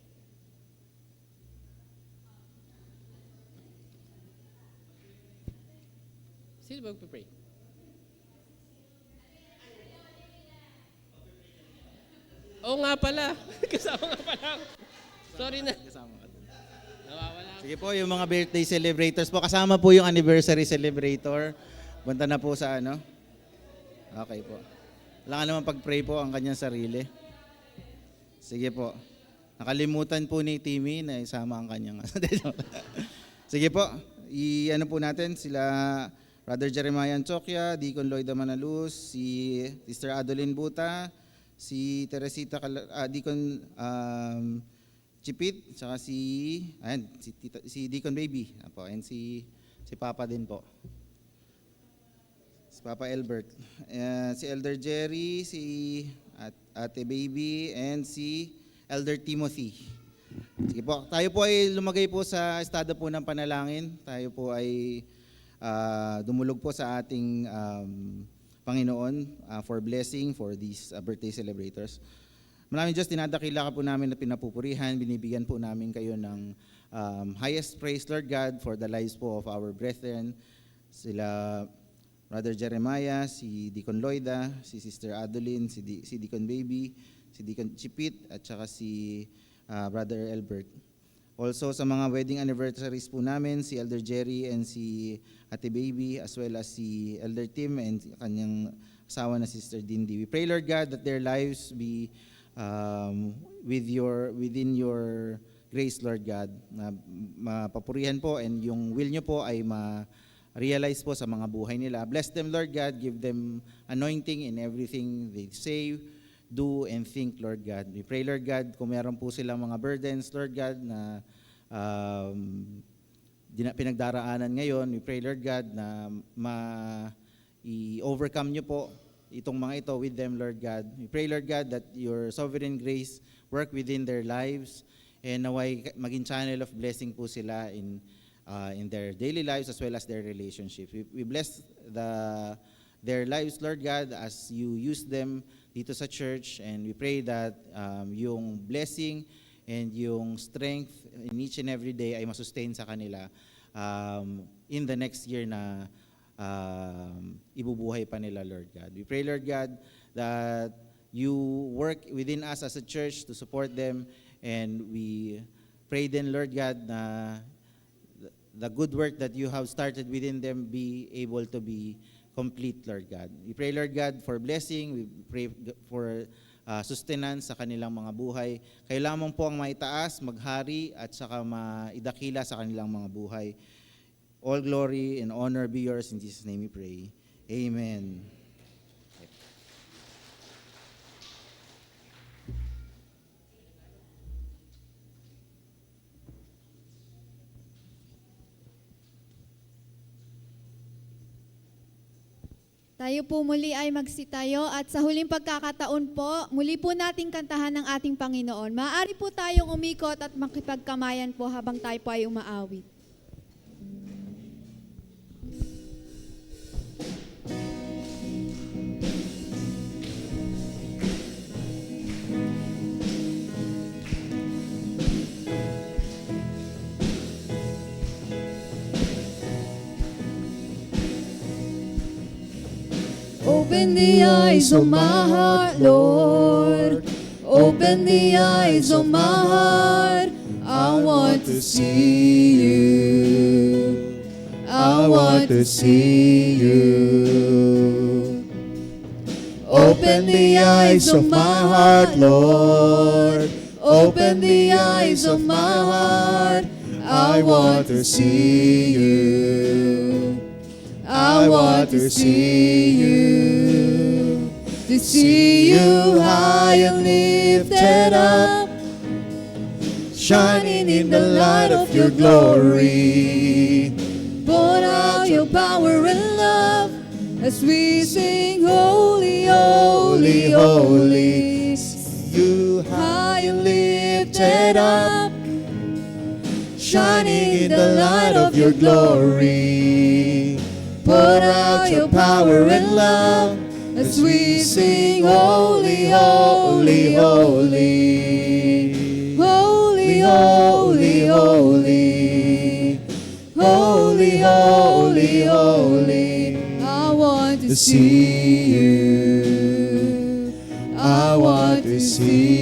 Sino ba magpipray? Oo nga pala. Kasama nga pala. Sorry na.
Kasama ka dun.
Nawawala
Sige po, yung mga birthday celebrators po. Kasama po yung anniversary celebrator. Punta na po sa ano. Okay po. Kailangan naman pag-pray po ang kanyang sarili. Sige po. Nakalimutan po ni Timmy na isama ang kanyang. Sige po. I-ano po natin sila Brother Jeremiah Antioquia, Deacon Lloyd Manaluz, si Sister Adeline Buta, si Teresita Deacon Chipit, saka si Deacon Baby, apo, and si Papa din po. Si Papa Albert, si Elder Jerry, si Ate Baby, and si Elder Timothy. Sige po, tayo po ay lumagay po sa estado po ng panalangin. Tayo po ay dumulog po sa ating Panginoon for blessing for these birthday celebrators. Maraming Diyos, dinadakila ka po namin na pinapupurihan, binibigyan po namin kayo ng highest praise, Lord God, for the lives po of our brethren. Sila Brother Jeremiah, si Deacon Lloyda, si Sister Adeline, si Deacon Baby, si Deacon Chipit, at saka si Brother Albert. Also sa mga wedding anniversaries po namin, si Elder Jerry and si Ate Baby, as well as si Elder Tim and kanyang asawa na Sister Dindy. We pray, Lord God, that their lives be within your grace, Lord God, na mapapurihan po and yung will nyo po ay ma-realize po sa mga buhay nila. Bless them, Lord God. Give them anointing in everything they say, do, and think, Lord God. We pray, Lord God, kung meron po silang mga burdens, Lord God, na pinagdaraanan ngayon, we pray, Lord God, na i-overcome nyo po itong mga ito with them, Lord God. We pray, Lord God, that your sovereign grace work within their lives and naway maging channel of blessing po sila in their daily lives as well as their relationships. We bless their lives, Lord God, as you use them dito sa church, and we pray that yung blessing and yung strength in each and every day ay masustain sa kanila in the next year na ibubuhay pa nila, Lord God. We pray, Lord God, that you work within us as a church to support them, and we pray then, Lord God, na the good work that you have started within them be able to be complete, Lord God. We pray, Lord God, for blessing. We pray for sustenance sa kanilang mga buhay. Kayo lamang po ang maitaas, maghari, at saka maidakila sa kanilang mga buhay. All glory and honor be yours. In Jesus' name we pray. Amen.
Tayo po muli ay magsitayo at sa huling pagkakataon po, muli po nating kantahan ng ating Panginoon. Maaari po tayong umikot at makipagkamayan po habang tayo po ay umaawit.
Open the eyes of my heart, Lord. Open the eyes of my heart. I want to see you. I want to see you. Open the eyes of my heart, Lord. Open the eyes of my heart. I want to see you. I want to see you, to see you high and lifted up, shining in the light of your glory. Pour out your power and love as we sing, holy, holy, holy. You high and lifted up, shining in the light of your glory. Pour out your power and love as we sing, holy, holy, holy. Holy, holy, holy. Holy, holy, holy. I want to see you. I want to see